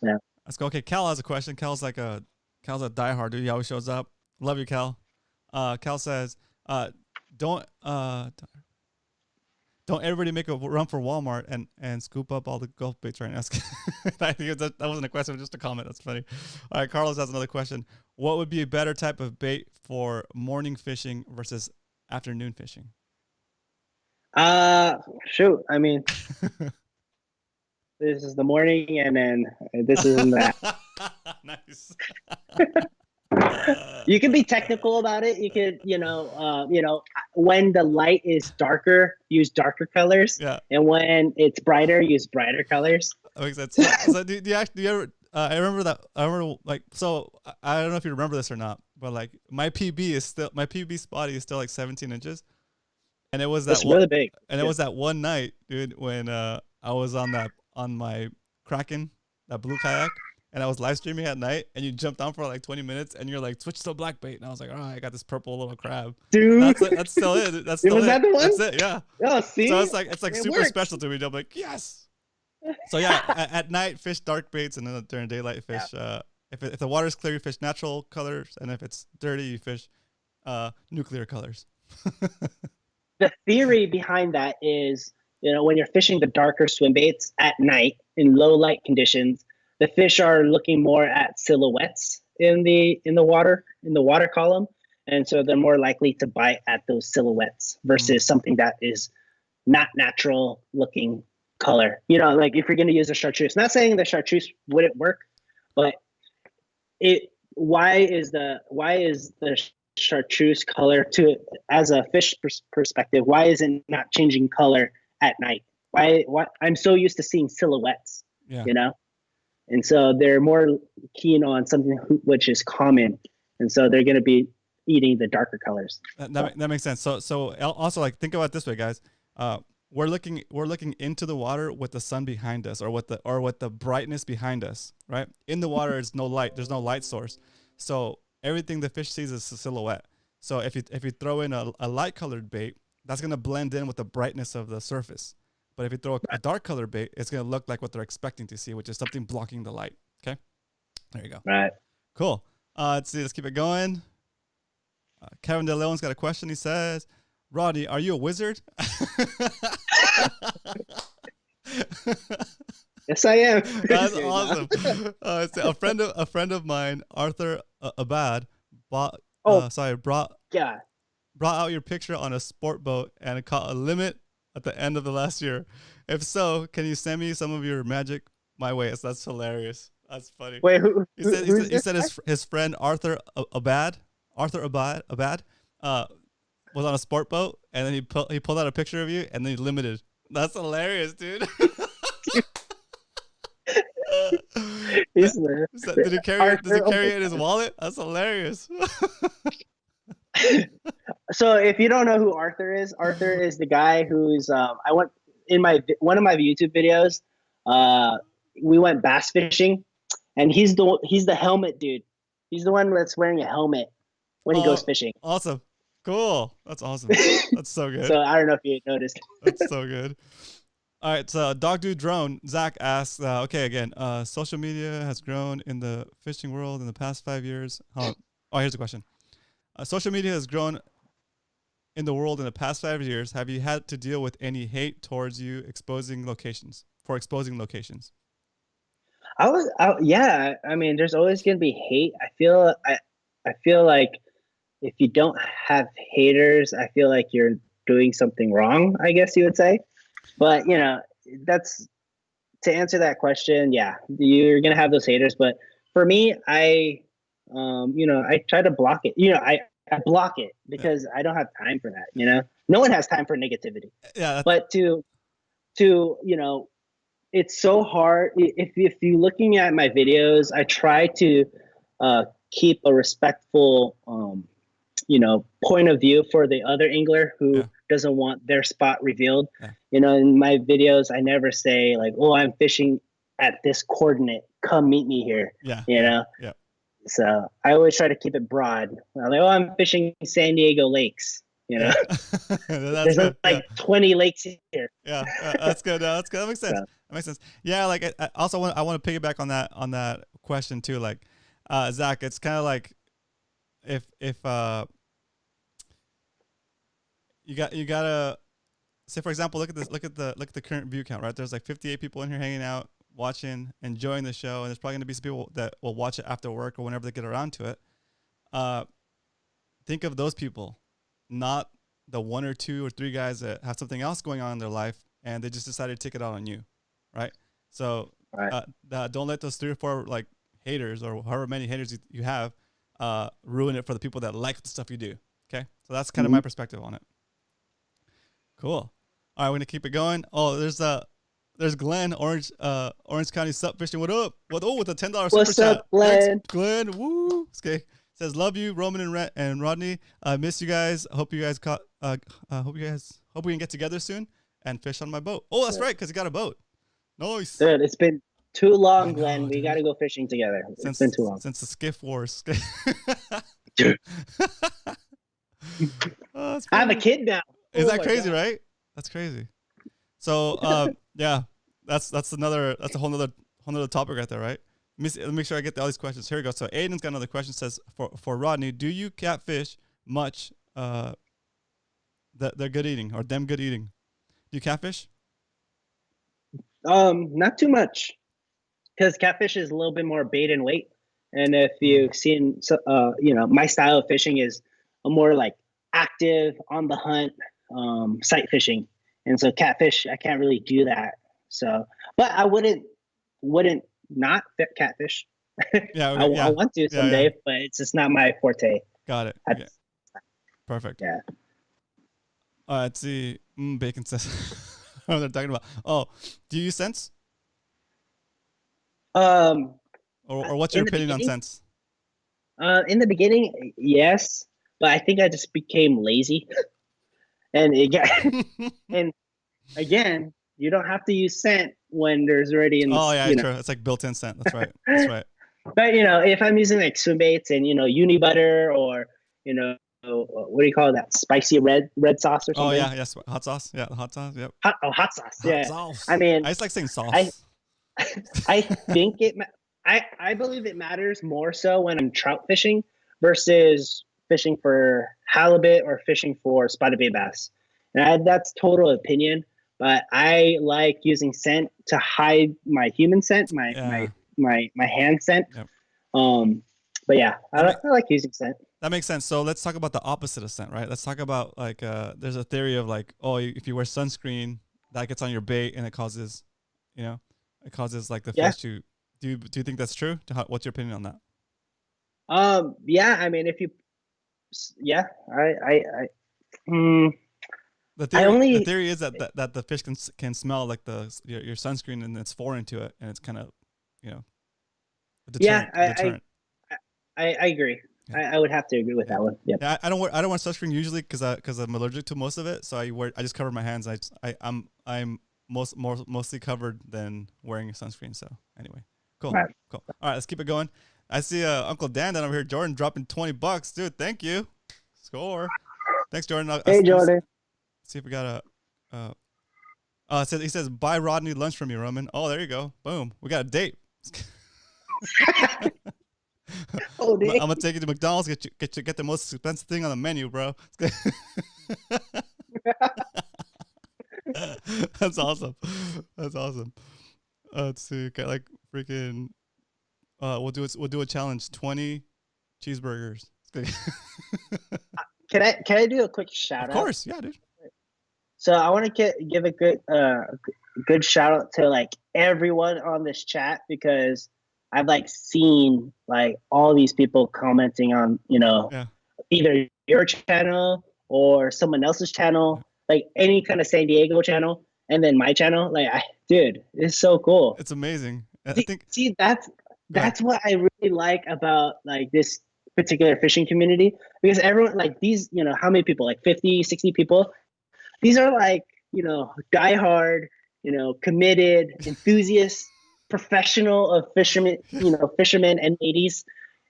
Yeah. Let's go. Okay, Cal has a question. Cal's a diehard dude. He always shows up. Love you, Cal. Cal says, don't everybody make a run for Walmart and scoop up all the Gulf baits right now. I think that wasn't a question, just a comment. That's funny. All right, Carlos has another question. What would be a better type of bait for morning fishing versus afternoon fishing? Shoot. I mean, this is the morning, and then this is that. Nice. You can be technical about it. You could, when the light is darker, use darker colors. Yeah. And when it's brighter, use brighter colors. That makes sense. So do you ever? I remember like, so I don't know if you remember this or not, but like my PB spot is still like 17 inches. And it was really big. And it was that one night, dude, when I was on my Kraken, that blue kayak, and I was live streaming at night, and you jumped on for like 20 minutes, and you're like, switch to black bait, and I was like, all right, I got this purple little crab. Dude, that's still it. That's still was it. That the one? That's it. Yeah. Oh, see. So it's like super works. special to me. I'm like, yes. So yeah, at night fish dark baits, and then during daylight fish. If the water's clear, you fish natural colors, and if it's dirty, you fish nuclear colors. The theory behind that is, when you're fishing the darker swim baits at night in low light conditions, the fish are looking more at silhouettes in the water column, and so they're more likely to bite at those silhouettes versus something that is not natural looking color. Like if you're going to use a chartreuse, not saying the chartreuse wouldn't work, but why is the chartreuse color as a fish perspective, why is it not changing color at night? Why I'm so used to seeing silhouettes, and so they're more keen on something which is common, and so they're going to be eating the darker colors. That makes sense. So also, like, think about it this way, guys. We're looking into the water with the sun behind us, or with the brightness behind us, right? In the water, there's no light source, so everything the fish sees is a silhouette. So if you throw in a light colored bait, that's gonna blend in with the brightness of the surface. But if you throw a dark colored bait, it's gonna look like what they're expecting to see, which is something blocking the light. Okay, there you go. Right. Cool. Let's see. Let's keep it going. Kevin De Leon's got a question. He says, "Rodney, are you a wizard?" Yes, I am. That's awesome. A friend of mine, Arthur Abad, brought out your picture on a sport boat and it caught a limit at the end of the last year. If so, can you send me some of your magic my way? That's hilarious. That's funny. Wait, he said his friend Arthur Abad was on a sport boat, and then he pulled out a picture of you, and then he limited. That's hilarious, dude. He's Did he carry it? Does he carry it in his wallet? That's hilarious. So if you don't know who Arthur is the guy who's I went in one of my YouTube videos. We went bass fishing, and he's the helmet dude. He's the one that's wearing a helmet when he goes fishing. Awesome. Cool. That's awesome. That's so good. So I don't know if you noticed. That's so good. All right. So Dog Dude Drone, Zach asks, okay, again, social media has grown in the fishing world in the past 5 years. Oh, here's the question. Social media has grown in the world in the past 5 years. Have you had to deal with any hate towards you exposing locations? Yeah. I mean, there's always going to be hate. I feel like if you don't have haters, I feel like you're doing something wrong, I guess you would say. But, you know, that's to answer that question. Yeah, you're going to have those haters. But for me, I try to block it. You know, I block it because I don't have time for that. You know, no one has time for negativity. Yeah. But to you know, it's so hard. If you're looking at my videos, I try to keep a respectful, point of view for the other angler who doesn't want their spot revealed. Yeah. You know, in my videos, I never say like, "Oh, I'm fishing at this coordinate. Come meet me here." Yeah. You know. Yeah. So I always try to keep it broad. I'm like, "Oh, I'm fishing San Diego lakes." You know, there's like 20 lakes here. Yeah, that's good. That's good. That makes sense. That makes sense. Yeah, like I also want to piggyback on that question too. Like, Zach, it's kind of like if you gotta say, for example, look at the current view count, right? There's like 58 people in here hanging out, watching, enjoying the show, and there's probably gonna be some people that will watch it after work or whenever they get around to it. Think of those people, not the 1 or 2 or 3 guys that have something else going on in their life and they just decided to take it out on you, right? So don't let those 3 or 4 like haters or however many haters you have ruin it for the people that like the stuff you do. Okay, so that's kind of my perspective on it. Cool. All right, we're gonna keep it going. Oh, there's Glenn, Orange County Sup Fishing. What up? With a $10 super What's up, chat. Glenn? Thanks, Glenn. Woo. Okay. Says, love you, Roman and Rodney. Miss you guys. Hope you guys hope we can get together soon and fish on my boat. Oh, that's right, because you got a boat. Nice. Dude, it's been too long, Glenn. We got to go fishing together. It's been too long. Since the skiff wars. I have a kid now. Is that crazy, right? That's crazy. So, yeah, that's a whole nother topic right there, right? Let me make sure I get all these questions. Here we go. So Aiden's got another question. Says, for Rodney, do you catfish much? That they're good eating or them good eating. Do you catfish? Not too much, because catfish is a little bit more bait and weight. And if you've seen, my style of fishing is a more like active, on the hunt, sight fishing. And so catfish, I can't really do that. So, but I wouldn't not fit catfish. Yeah, I want to someday, but it's just not my forte. Got it. Perfect. Yeah. Let's see. Bacon says, what they're talking about. Oh, do you use scents? Or what's your opinion on scents? In the beginning, yes, but I think I just became lazy. And again, you don't have to use scent when there's already in the, true. It's like built-in scent. That's right. That's right. But if I'm using like swim baits and uni butter or what do you call that? Spicy red sauce or something? Oh yeah, yes, hot sauce. Yeah, hot sauce. Yep. Hot sauce. Hot sauce. I mean, I just like saying sauce. I think I believe it matters more so when I'm trout fishing versus fishing for halibut or fishing for spotted bay bass. And that's total opinion, but I like using scent to hide my human scent, my hand scent. Yep. But yeah, I like using scent. That makes sense. So let's talk about the opposite of scent, right? Let's talk about like there's a theory of like, if you wear sunscreen, that gets on your bait and it causes like the fish to. Do you think that's true? What's your opinion on that? Yeah, I mean, The theory is that the fish can smell like your sunscreen and it's foreign to it, and it's kind of you know, a Yeah, deterrent. I agree. Yeah. I would have to agree with that one. Yeah. Yeah, I don't wear sunscreen usually because I'm allergic to most of it. So I just cover my hands. I'm mostly covered than wearing a sunscreen. So anyway, cool. Right. Cool. All right, let's keep it going. I see Uncle Dan down over here, Jordan, dropping $20, dude. Thank you. Score. Thanks, Jordan. Hey, Jordan. See if we got a. He says buy Rodney lunch from you, Roman. Oh, there you go. Boom. We got a date. Oh, I'm gonna take you to McDonald's. Get the most expensive thing on the menu, bro. That's awesome. That's awesome. Let's see. Okay, like freaking. We'll do a challenge. 20 cheeseburgers. Can I do a quick shout out? Of course, yeah, dude. So I want to give a good shout out to like everyone on this chat, because I've like seen like all these people commenting on, you know, either your channel or someone else's channel, like any kind of San Diego channel, and then my channel. Like, dude, it's so cool. It's amazing. See, that's what I really like about like this particular fishing community, because everyone, like these, you know, how many people, like 50, 60 people, these are like, you know, diehard, you know, committed, enthusiasts, professional of fishermen, you know, fishermen and ladies.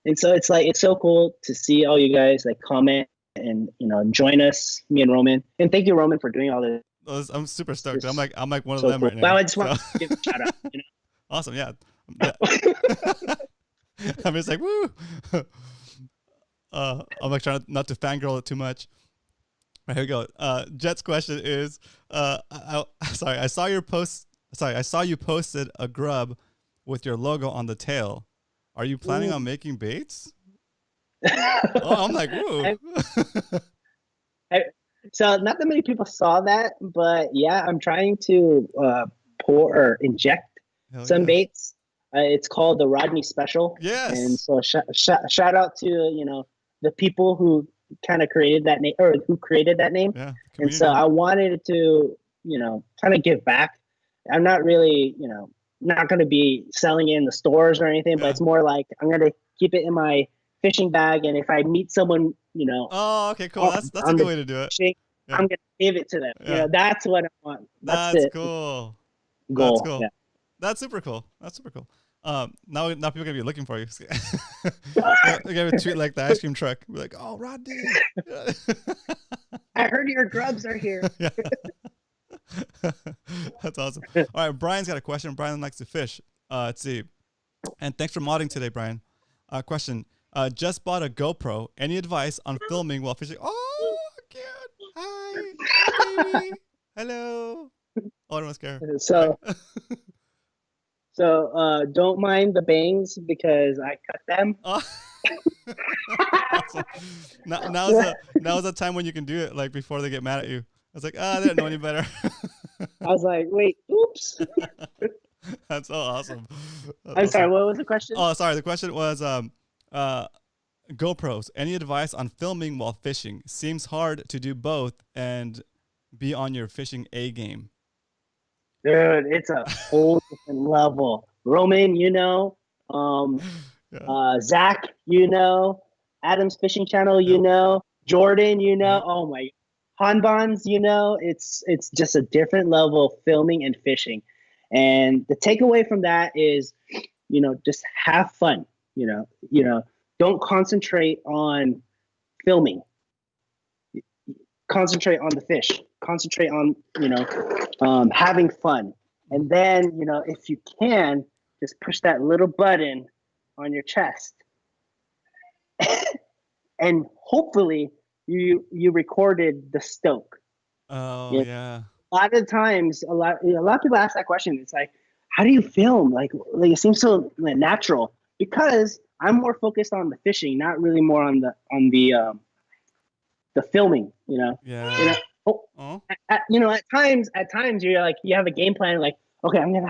And so it's like, it's so cool to see all you guys like comment and, you know, join us, me and Roman. And thank you, Roman, for doing all this. I'm super stoked. I'm like one so of them cool. right now. Well, I just want to give a shout out, you know? Awesome. Yeah. I'm just like, woo. I'm like trying not to fangirl it too much. All right, here we go. Jet's question is, I saw your post. Sorry, I saw you posted a grub with your logo on the tail. Are you planning on making baits? Oh, I'm like, woo. So not that many people saw that, but yeah, I'm trying to pour or inject some baits. It's called the Rodney Special. Yes. And so shout out to, you know, the people who kind of created that name, or who created that name. Yeah. And so I wanted to, you know, kind of give back. I'm not really, you know, not going to be selling it in the stores or anything, but it's more like I'm going to keep it in my fishing bag. And if I meet someone, you know. Oh, okay, cool. That's a good way to do it. Fishing, I'm going to give it to them. You know, that's what I want. That's cool. Goal. That's cool. Yeah. That's super cool. That's super cool. Now people are gonna be looking for you. They're gonna tweet like the ice cream truck. Be like, oh, Rodney. I heard your grubs are here. That's awesome. All right, Brian's got a question. Brian likes to fish. Let's see. And thanks for modding today, Brian. Question. Just bought a GoPro. Any advice on filming while fishing? Oh, cute. Hi, baby. Hello. Oh, I don't scare her. So don't mind the bangs because I cut them. Oh. Awesome. Now's the time when you can do it, like before they get mad at you. I was like, they didn't know any better. I was like, wait, oops. That's so awesome. I'm sorry, what was the question? Oh, sorry. The question was GoPros. Any advice on filming while fishing? Seems hard to do both and be on your fishing A game. Dude, it's a whole different level. Roman, you know, Zach, you know, Adam's Fishing Channel, you know, Jordan, you know, oh my, Hanbans, you know, it's just a different level of filming and fishing. And the takeaway from that is, you know, just have fun, you know, don't concentrate on filming. Concentrate on the fish, concentrate on, you know, having fun. And then, you know, if you can, just push that little button on your chest. And hopefully you recorded the stoke. Oh, yeah. A lot of times, a lot of people ask that question. It's like, how do you film? Like it seems so natural, because I'm more focused on the fishing, not really more on the filming, you know. Yeah. You know, at times you're like, you have a game plan, like, okay, I'm gonna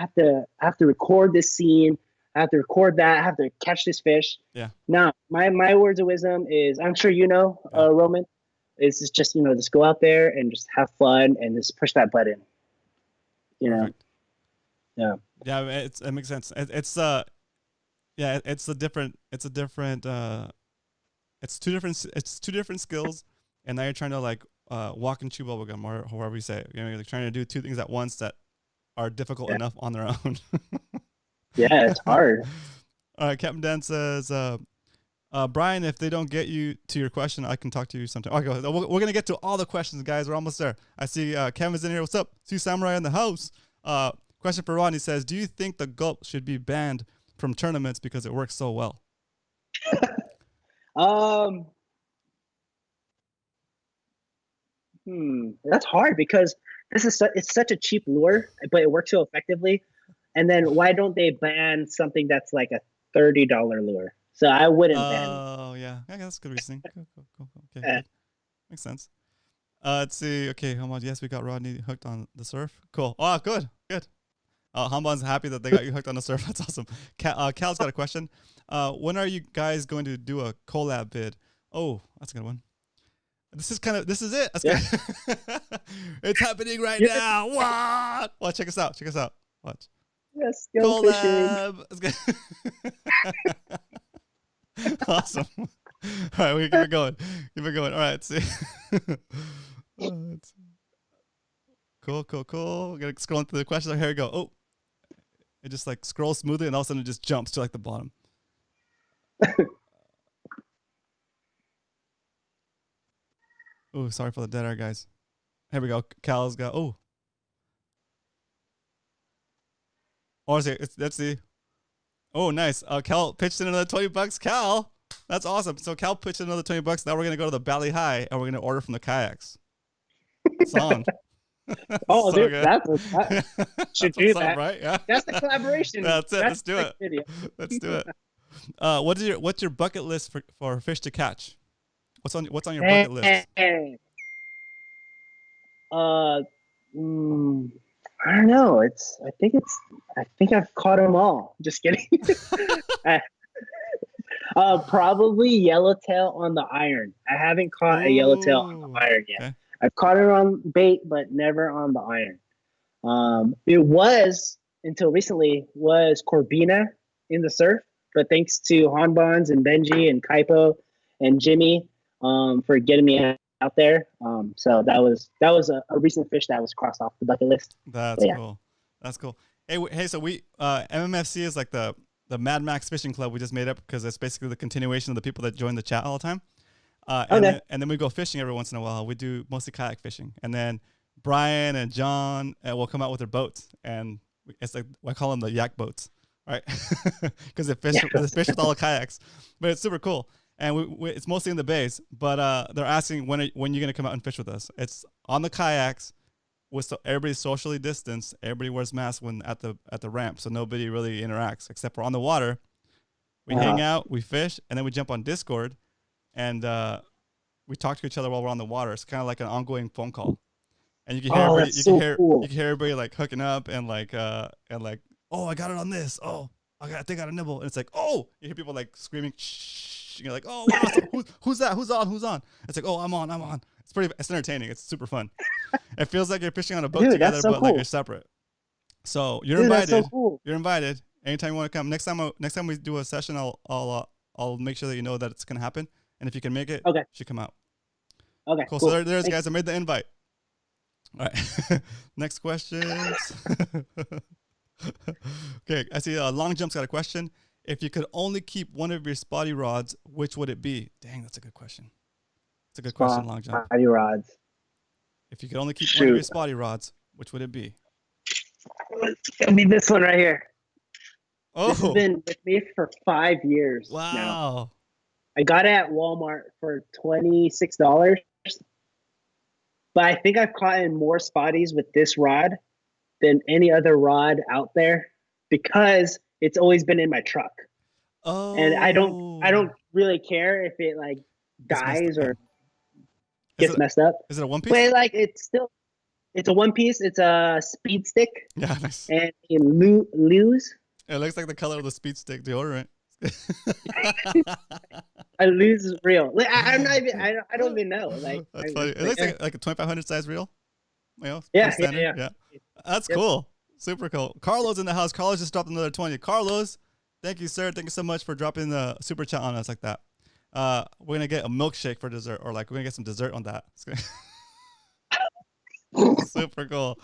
have to record this scene, I have to record that, I have to catch this fish. Yeah. Now, my words of wisdom is, I'm sure you know, Roman, is just, you know, just go out there and just have fun and just push that button. You know. Perfect. Yeah. Yeah, it makes sense. It's Yeah, it's a different. It's a different. It's two different. It's two different skills, and now you're trying to like walk and chew bubble gum, or however you say it. You know, you're like trying to do two things at once that are difficult enough on their own. Yeah, it's hard. All right, Captain Dan says, Brian, if they don't get you to your question, I can talk to you sometime. Okay, we're going to get to all the questions, guys. We're almost there. I see Kevin's in here. What's up? See Samurai in the house. Question for Rodney says, do you think the gulp should be banned from tournaments because it works so well? That's hard because it's such a cheap lure, but it works so effectively. And then why don't they ban something that's like a $30 lure? So I wouldn't ban. Oh yeah, that's good reasoning. Cool. Okay, good. Makes sense. Let's see. Okay, how much? Yes, we got Rodney hooked on the surf. Cool. Oh, good. Hamban's happy that they got you hooked on the surf. That's awesome. Cal's got a question. When are you guys going to do a collab vid? Oh, that's a good one. This is it. That's good. It's happening right now. What? Well, check us out. Watch. Let's go collab. Fishing. Awesome. All right, we keep it going. All right, let's see. Cool. We're gonna scroll into the questions. Here we go. Oh, it just like scrolls smoothly, and all of a sudden it just jumps to like the bottom. Oh, sorry for the dead air, guys. Here we go. Cal's got. Oh, let's see. Oh, nice. Cal pitched in another $20. Cal, that's awesome. So Cal pitched in another $20. Now we're gonna go to the Bali High and we're gonna order from the kayaks. It's on. Oh, so dude, that should do that, right? Yeah, that's the collaboration. That's it. Let's do it. Video. Let's do it. What's your bucket list for fish to catch? What's on your bucket list? I don't know. I think I've caught them all. Just kidding. Probably yellowtail on the iron. I haven't caught a yellowtail on the iron yet. Okay. I've caught it on bait, but never on the iron. It was until recently was Corbina in the surf, but thanks to Hanbons and Benji and Kaipo and Jimmy for getting me out there. So that was a recent fish that was crossed off the bucket list. That's cool. That's cool. Hey, so we MMFC is like the Mad Max Fishing Club we just made up because it's basically the continuation of the people that join the chat all the time. And then we go fishing every once in a while. We do mostly kayak fishing, and then Brian and John will come out with their boats, and it's like I call them the yak boats, right? Because they fish with all the kayaks, but it's super cool. And it's mostly in the bays, but they're asking when you're gonna come out and fish with us. It's on the kayaks, with everybody's socially distanced. Everybody wears masks when at the ramp, so nobody really interacts except for on the water. We hang out, we fish, and then we jump on Discord, and we talk to each other while we're on the water. It's kind of like an ongoing phone call, and you can hear everybody. You can hear everybody like hooking up and like oh, I got it on this. Oh, I think I got a nibble, and it's like, oh, you hear people like screaming. Shh. You're like, oh, wow, who's that? Who's on? It's like, oh, I'm on. It's entertaining. It's super fun. It feels like you're fishing on a boat together, but like you're separate. So you're invited. That's so cool. You're invited anytime you want to come. Next time we do a session, I'll make sure that you know that it's gonna happen. And if you can make it, you should come out. Okay. Cool. So there's guys. I made the invite. All right. Next questions. Okay. I see Long Jump's got a question. If you could only keep one of your spotty rods, which would it be? Dang, that's a good question. It's a good question, Long Jump. Spotty rods. If you could only keep one of your spotty rods, which would it be? It's gonna be this one right here. Oh, this has been with me for 5 years. Wow. Now. I got it at Walmart for $26. But I think I've caught in more spotties with this rod than any other rod out there because it's always been in my truck. Oh. And I don't really care if it like dies or gets messed up. Is it a one piece? But like it's a one piece. It's a speed stick. Yeah, nice. And you lose. It looks like the color of the speed stick deodorant. A lose reel. Like, I'm not even. I don't even know. Like that's funny. It looks like a 2500 size reel. You know, yeah. That's cool. Super cool. Carlos in the house. Carlos just dropped another 20. Carlos, Thank you, sir. Thank you so much for dropping the super chat on us like that. We're gonna get a milkshake for dessert, or like we're gonna get some dessert on that. Super cool.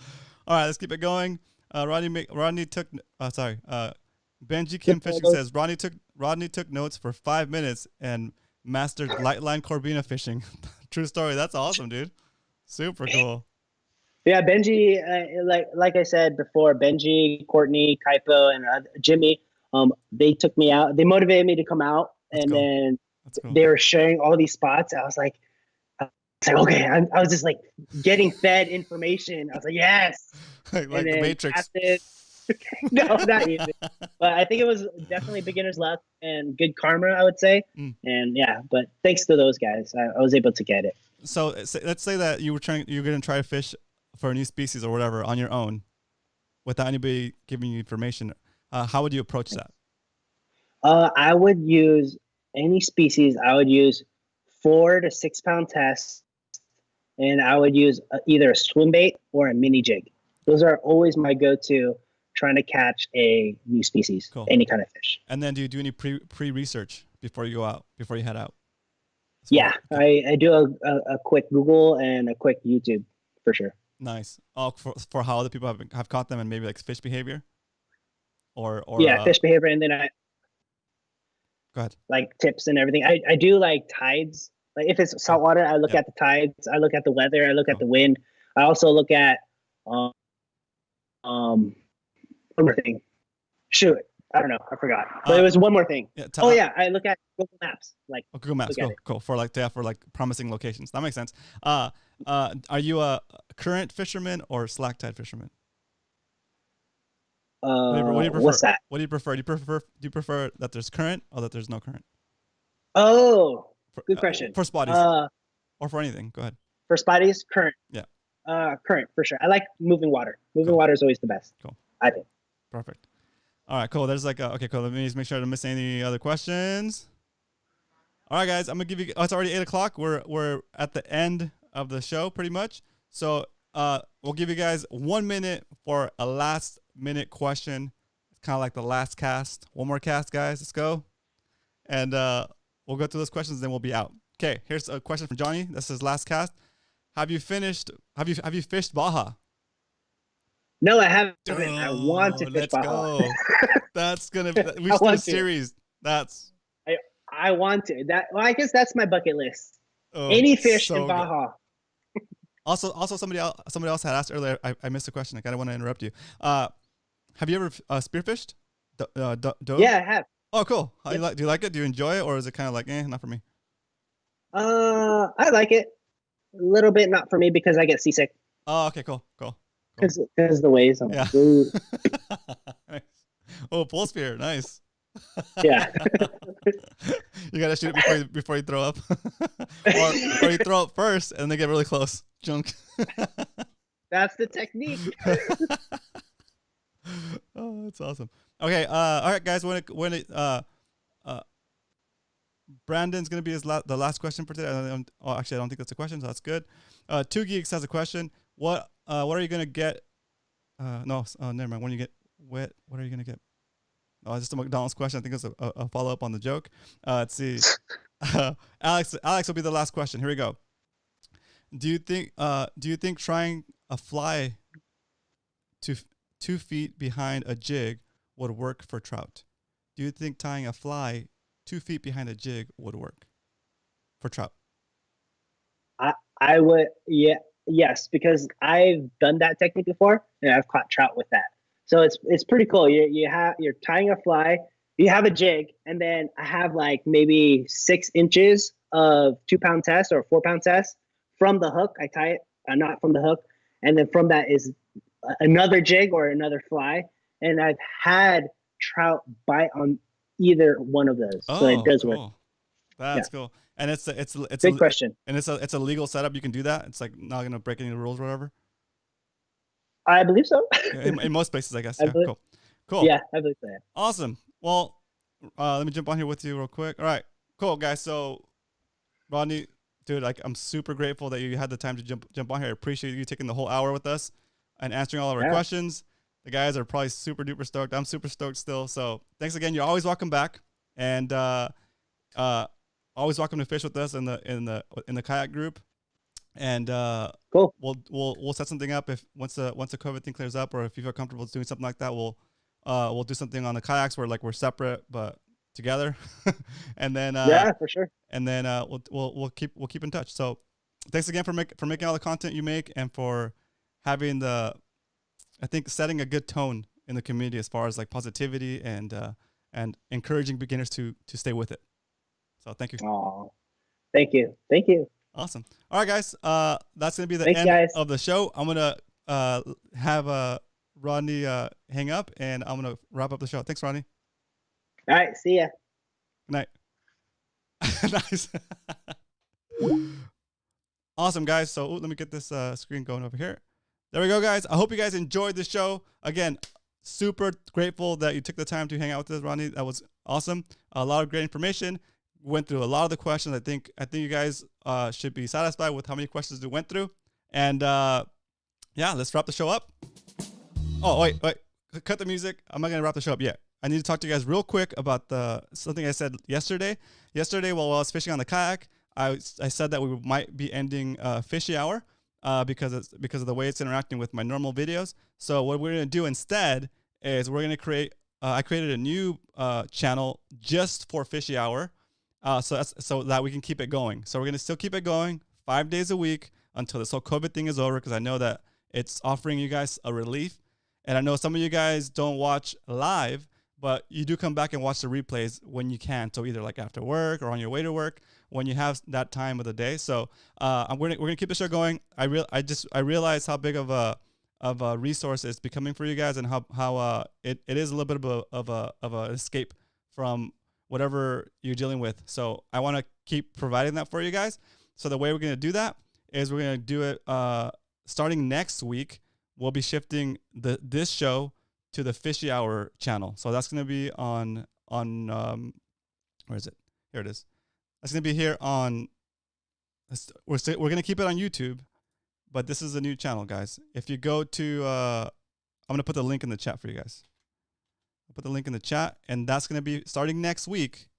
All right, let's keep it going. Rodney took. Benji Kim Fishing says Rodney took notes for 5 minutes and mastered light line Corbina fishing. True story. That's awesome, dude. Super cool. Yeah, Benji, like I said before, Benji, Courtney, Kaipo, and Jimmy, they took me out. They motivated me to come out, That's and cool. then Cool. they were sharing all these spots. I was like, okay. I was just like getting fed information. I was like, yes. like the Matrix. No, not even. But I think it was definitely beginner's luck and good karma, I would say. And yeah, but thanks to those guys, I was able to get it. So let's say that you're going to try to fish for a new species or whatever on your own, without anybody giving you information. How would you approach that? I would use any species. I would use 4 to 6 pound tests, and I would use either a swim bait or a mini jig. Those are always my go-to trying to catch a new species, any kind of fish. And then do you do any pre-research before you go out, before you head out? Yeah, I do a quick Google and a quick YouTube for sure. Nice. Oh, for how other people have caught them and maybe like fish behavior? Or yeah, fish behavior, and then go ahead. Like tips and everything. I do like tides. Like if it's saltwater, I look at the tides. I look at the weather. I look at the wind. I also look at one more thing. Shoot, I don't know. I forgot. But it was one more thing. Yeah, I look at Google Maps. Like Google Maps. Cool. For promising locations. That makes sense. Are you a current fisherman or slack tide fisherman? What do you prefer? What's that? What do you prefer? Do you prefer that there's current or that there's no current? Oh, good question. For spotties, or for anything. Go ahead. For spotties, current. Yeah. Current for sure. I like moving water. Moving water is always the best. Cool. I think. Perfect. All right, cool. There's okay, cool. Let me just make sure I don't miss any other questions. All right, guys, I'm gonna give you. Oh, it's already 8 o'clock. We're at the end of the show, pretty much. So we'll give you guys 1 minute for a last minute question. It's kind of like the last cast. One more cast, guys. Let's go. And we'll go through those questions, then we'll be out. Okay, here's a question from Johnny. This is last cast. Have you fished Baja? No, I haven't. I want to fish Baja. Go. That's gonna. We should do a series. I want to. Well, I guess that's my bucket list. Any fish in Baja. Also, somebody else had asked earlier. I missed a question. I kind of want to interrupt you. Have you ever spearfished? Dove? Yeah, I have. Oh, cool. Do you like it? Do you enjoy it, or is it kind of like, not for me? I like it. A little bit, not for me because I get seasick. Oh, okay, cool. Because the waves. Yeah. Nice. Oh, pole spear, nice. Yeah. You gotta shoot it before you throw up, or you throw up first and they get really close. Junk. That's the technique. Oh, that's awesome. Okay, all right, guys. Brandon's gonna be the last question for today. Actually, I don't think that's a question, so that's good. 2 Geeks has a question. What are you gonna get? Never mind. When you get wet, what are you gonna get? Oh, just a McDonald's question. I think it's a follow up on the joke. Let's see. Alex will be the last question. Here we go. Do you think trying a fly 2 feet behind a jig would work for trout? Do you think tying a fly 2 feet behind a jig would work for trout? I would, yes, because I've done that technique before and I've caught trout with that. So it's pretty cool. You're tying a fly, you have a jig, and then I have like maybe 6 inches of 2 pound test or 4 pound test from the hook. I tie it, not from the hook, and then from that is another jig or another fly, and I've had trout bite on either one of those. So it does work. That's cool. And it's good question. And it's a legal setup. You can do that. It's like not gonna break any rules or whatever. I believe so. in most places, I guess. Cool. Yeah, I believe so. Yeah. Awesome. Well, let me jump on here with you real quick. All right, cool, guys. So, Rodney, dude, I'm super grateful that you had the time to jump on here. I appreciate you taking the whole hour with us and answering all of our questions. The guys are probably super duper stoked. I'm super stoked still. So thanks again. You're always welcome back, and always welcome to fish with us in the kayak group. And Cool. we'll set something up if once the COVID thing clears up, or if you feel comfortable doing something like that, we'll do something on the kayaks where like we're separate but together, and then yeah, for sure. And then we'll keep in touch. So thanks again for making all the content you make, and for having I think setting a good tone in the community as far as like positivity and encouraging beginners to stay with it. So thank you. Oh, thank you. Awesome. All right, guys. That's gonna be the Thanks, end guys. of the show. I'm gonna have Rodney hang up, and I'm gonna wrap up the show. Thanks, Rodney. All right, see ya. Good night. Nice. Awesome, guys. So let me get this screen going over here. There we go, guys. I hope you guys enjoyed the show. Again, super grateful that you took the time to hang out with us, Rodney. That was awesome. A lot of great information. Went through a lot of the questions. I think you guys should be satisfied with how many questions we went through. And yeah, let's wrap the show up. Oh, wait. Cut the music. I'm not going to wrap the show up yet. I need to talk to you guys real quick about something I said yesterday. Yesterday, while I was fishing on the kayak, I said that we might be ending Fishy Hour because of the way it's interacting with my normal videos. So what we're going to do instead is we're going to create. I created a new channel just for Fishy Hour. So that we can keep it going. So we're going to still keep it going 5 days a week until this whole COVID thing is over, because I know that it's offering you guys a relief. And I know some of you guys don't watch live, but you do come back and watch the replays when you can. So either like after work or on your way to work, when you have that time of the day. So we're gonna keep the show going. I realize how big of a resource it's becoming for you guys, and how it is a little bit of a escape from whatever you're dealing with. So I want to keep providing that for you guys. So the way we're going to do that is we're going to do it starting next week. We'll be shifting this show to the Fishy Hour channel. So that's going to be on where is it? Here it is. That's going to be here on, we're going to keep it on YouTube, but this is a new channel, guys. If you go to, I'm going to put the link in the chat for you guys. Put the link in the chat, and that's going to be starting next week.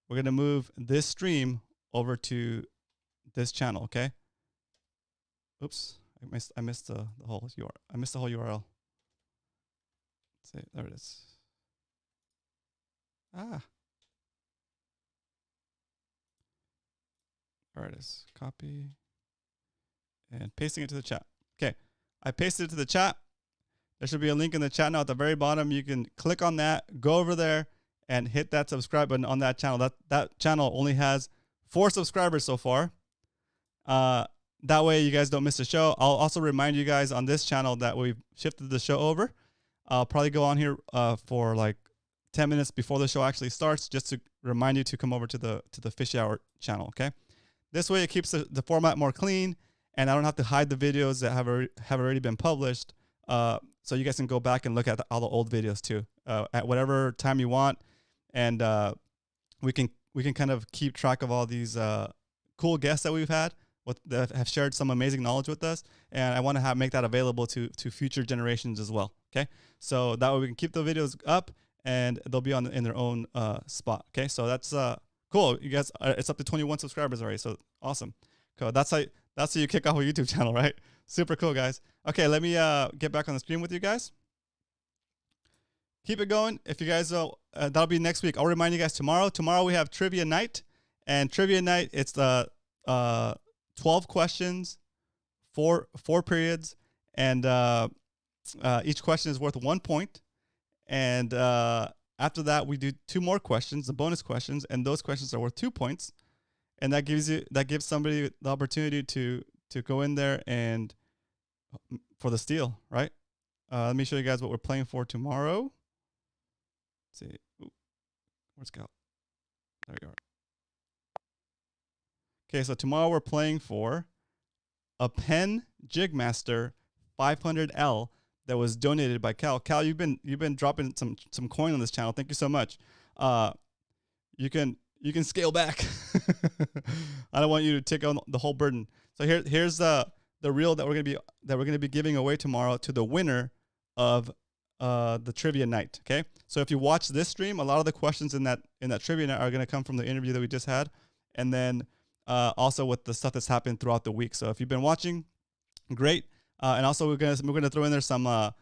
We're going to move this stream over to this channel. Okay. Oops. I missed the whole URL. I missed the whole URL. Let's see. There it is. There it is. Copy and pasting it to the chat. Okay. I pasted it to the chat. There should be a link in the chat now at the very bottom. You can click on that, go over there, and hit that subscribe button on that channel. That channel only has 4 subscribers so far. That way you guys don't miss the show. I'll also remind you guys on this channel that we've shifted the show over. I'll probably go on here for like 10 minutes before the show actually starts, just to remind you to come over to the Fishy Hour channel. Okay. This way it keeps the format more clean, and I don't have to hide the videos that have already been published. So you guys can go back and look at all the old videos too, at whatever time you want. And we can kind of keep track of all these cool guests that we've had that have shared some amazing knowledge with us. And I want to make that available to future generations as well. Okay. So that way we can keep the videos up, and they'll be in their own spot. Okay. So that's cool. You guys, it's up to 21 subscribers already. So awesome. Cool. That's how you kick off a YouTube channel, right? Super cool, guys. Okay, let me get back on the screen with you guys. Keep it going. If you guys, that'll be next week. I'll remind you guys tomorrow. Tomorrow we have trivia night, and trivia night, it's the 12 questions, four periods, and each question is worth 1 point. And after that, we do 2 more questions, the bonus questions, and those questions are worth 2 points. And that gives somebody the opportunity to go in there and for the steal, right? Let me show you guys what we're playing for tomorrow. Let's see. Ooh, where's Cal? There we are. Okay, so tomorrow we're playing for a Penn Jigmaster 500L that was donated by Cal. Cal, you've been dropping some coin on this channel. Thank you so much. You can scale back. I don't want you to take on the whole burden. So here's the reel that we're gonna be giving away tomorrow to the winner of the trivia night. Okay, so if you watch this stream, a lot of the questions in that trivia night are going to come from the interview that we just had, and then also with the stuff that's happened throughout the week. So if you've been watching, great. And also we're gonna throw in there some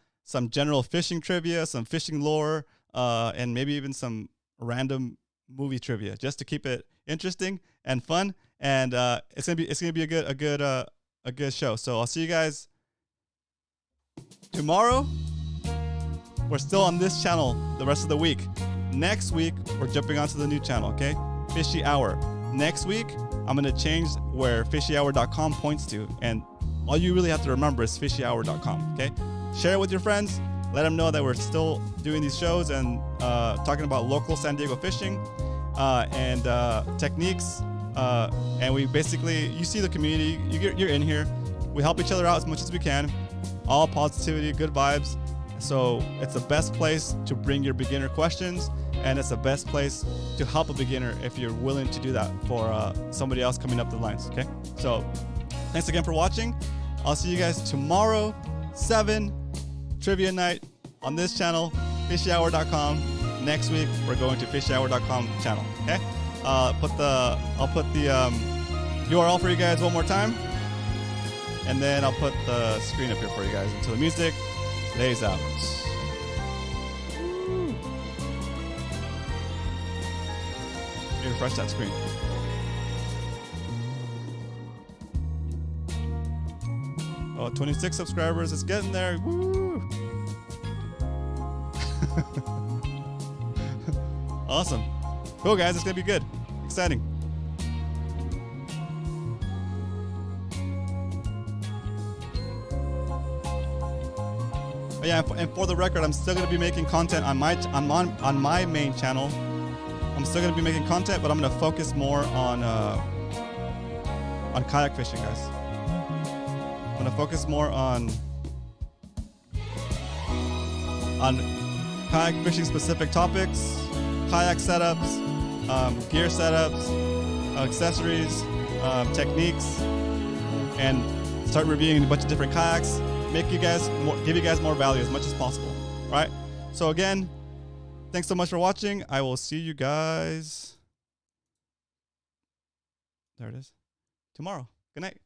general fishing trivia, some fishing lore, and maybe even some random movie trivia, just to keep it interesting and fun. And it's gonna be a good show. So I'll see you guys tomorrow. We're still on this channel the rest of the week. Next week we're jumping onto the new channel. Okay, Fishy Hour. Next week I'm gonna change where fishyhour.com points to, and all you really have to remember is fishyhour.com. Okay, share it with your friends. Let them know that we're still doing these shows and talking about local San Diego fishing and techniques. And we basically, you see the community, you're in here. We help each other out as much as we can. All positivity, good vibes. So it's the best place to bring your beginner questions, and it's the best place to help a beginner if you're willing to do that for somebody else coming up the lines. Okay, so thanks again for watching. I'll see you guys tomorrow, 7 trivia night on this channel, fishyhour.com. Next week we're going to fishyhour.com channel. Okay, I'll put the URL for you guys one more time, and then I'll put the screen up here for you guys until the music lays out. Let me refresh that screen. Oh, 26 subscribers. It's getting there. Woo! Awesome. Cool, guys. It's going to be good. Exciting. Oh, yeah, and for the record, I'm still going to be making content on my main channel. I'm still going to be making content, but I'm going to focus more on kayak fishing, guys. I'm going to focus more on kayak fishing specific topics, kayak setups, gear setups, accessories, techniques, and start reviewing a bunch of different kayaks. Give you guys more value as much as possible. All right. So again, thanks so much for watching. I will see you guys. There it is. Tomorrow. Good night.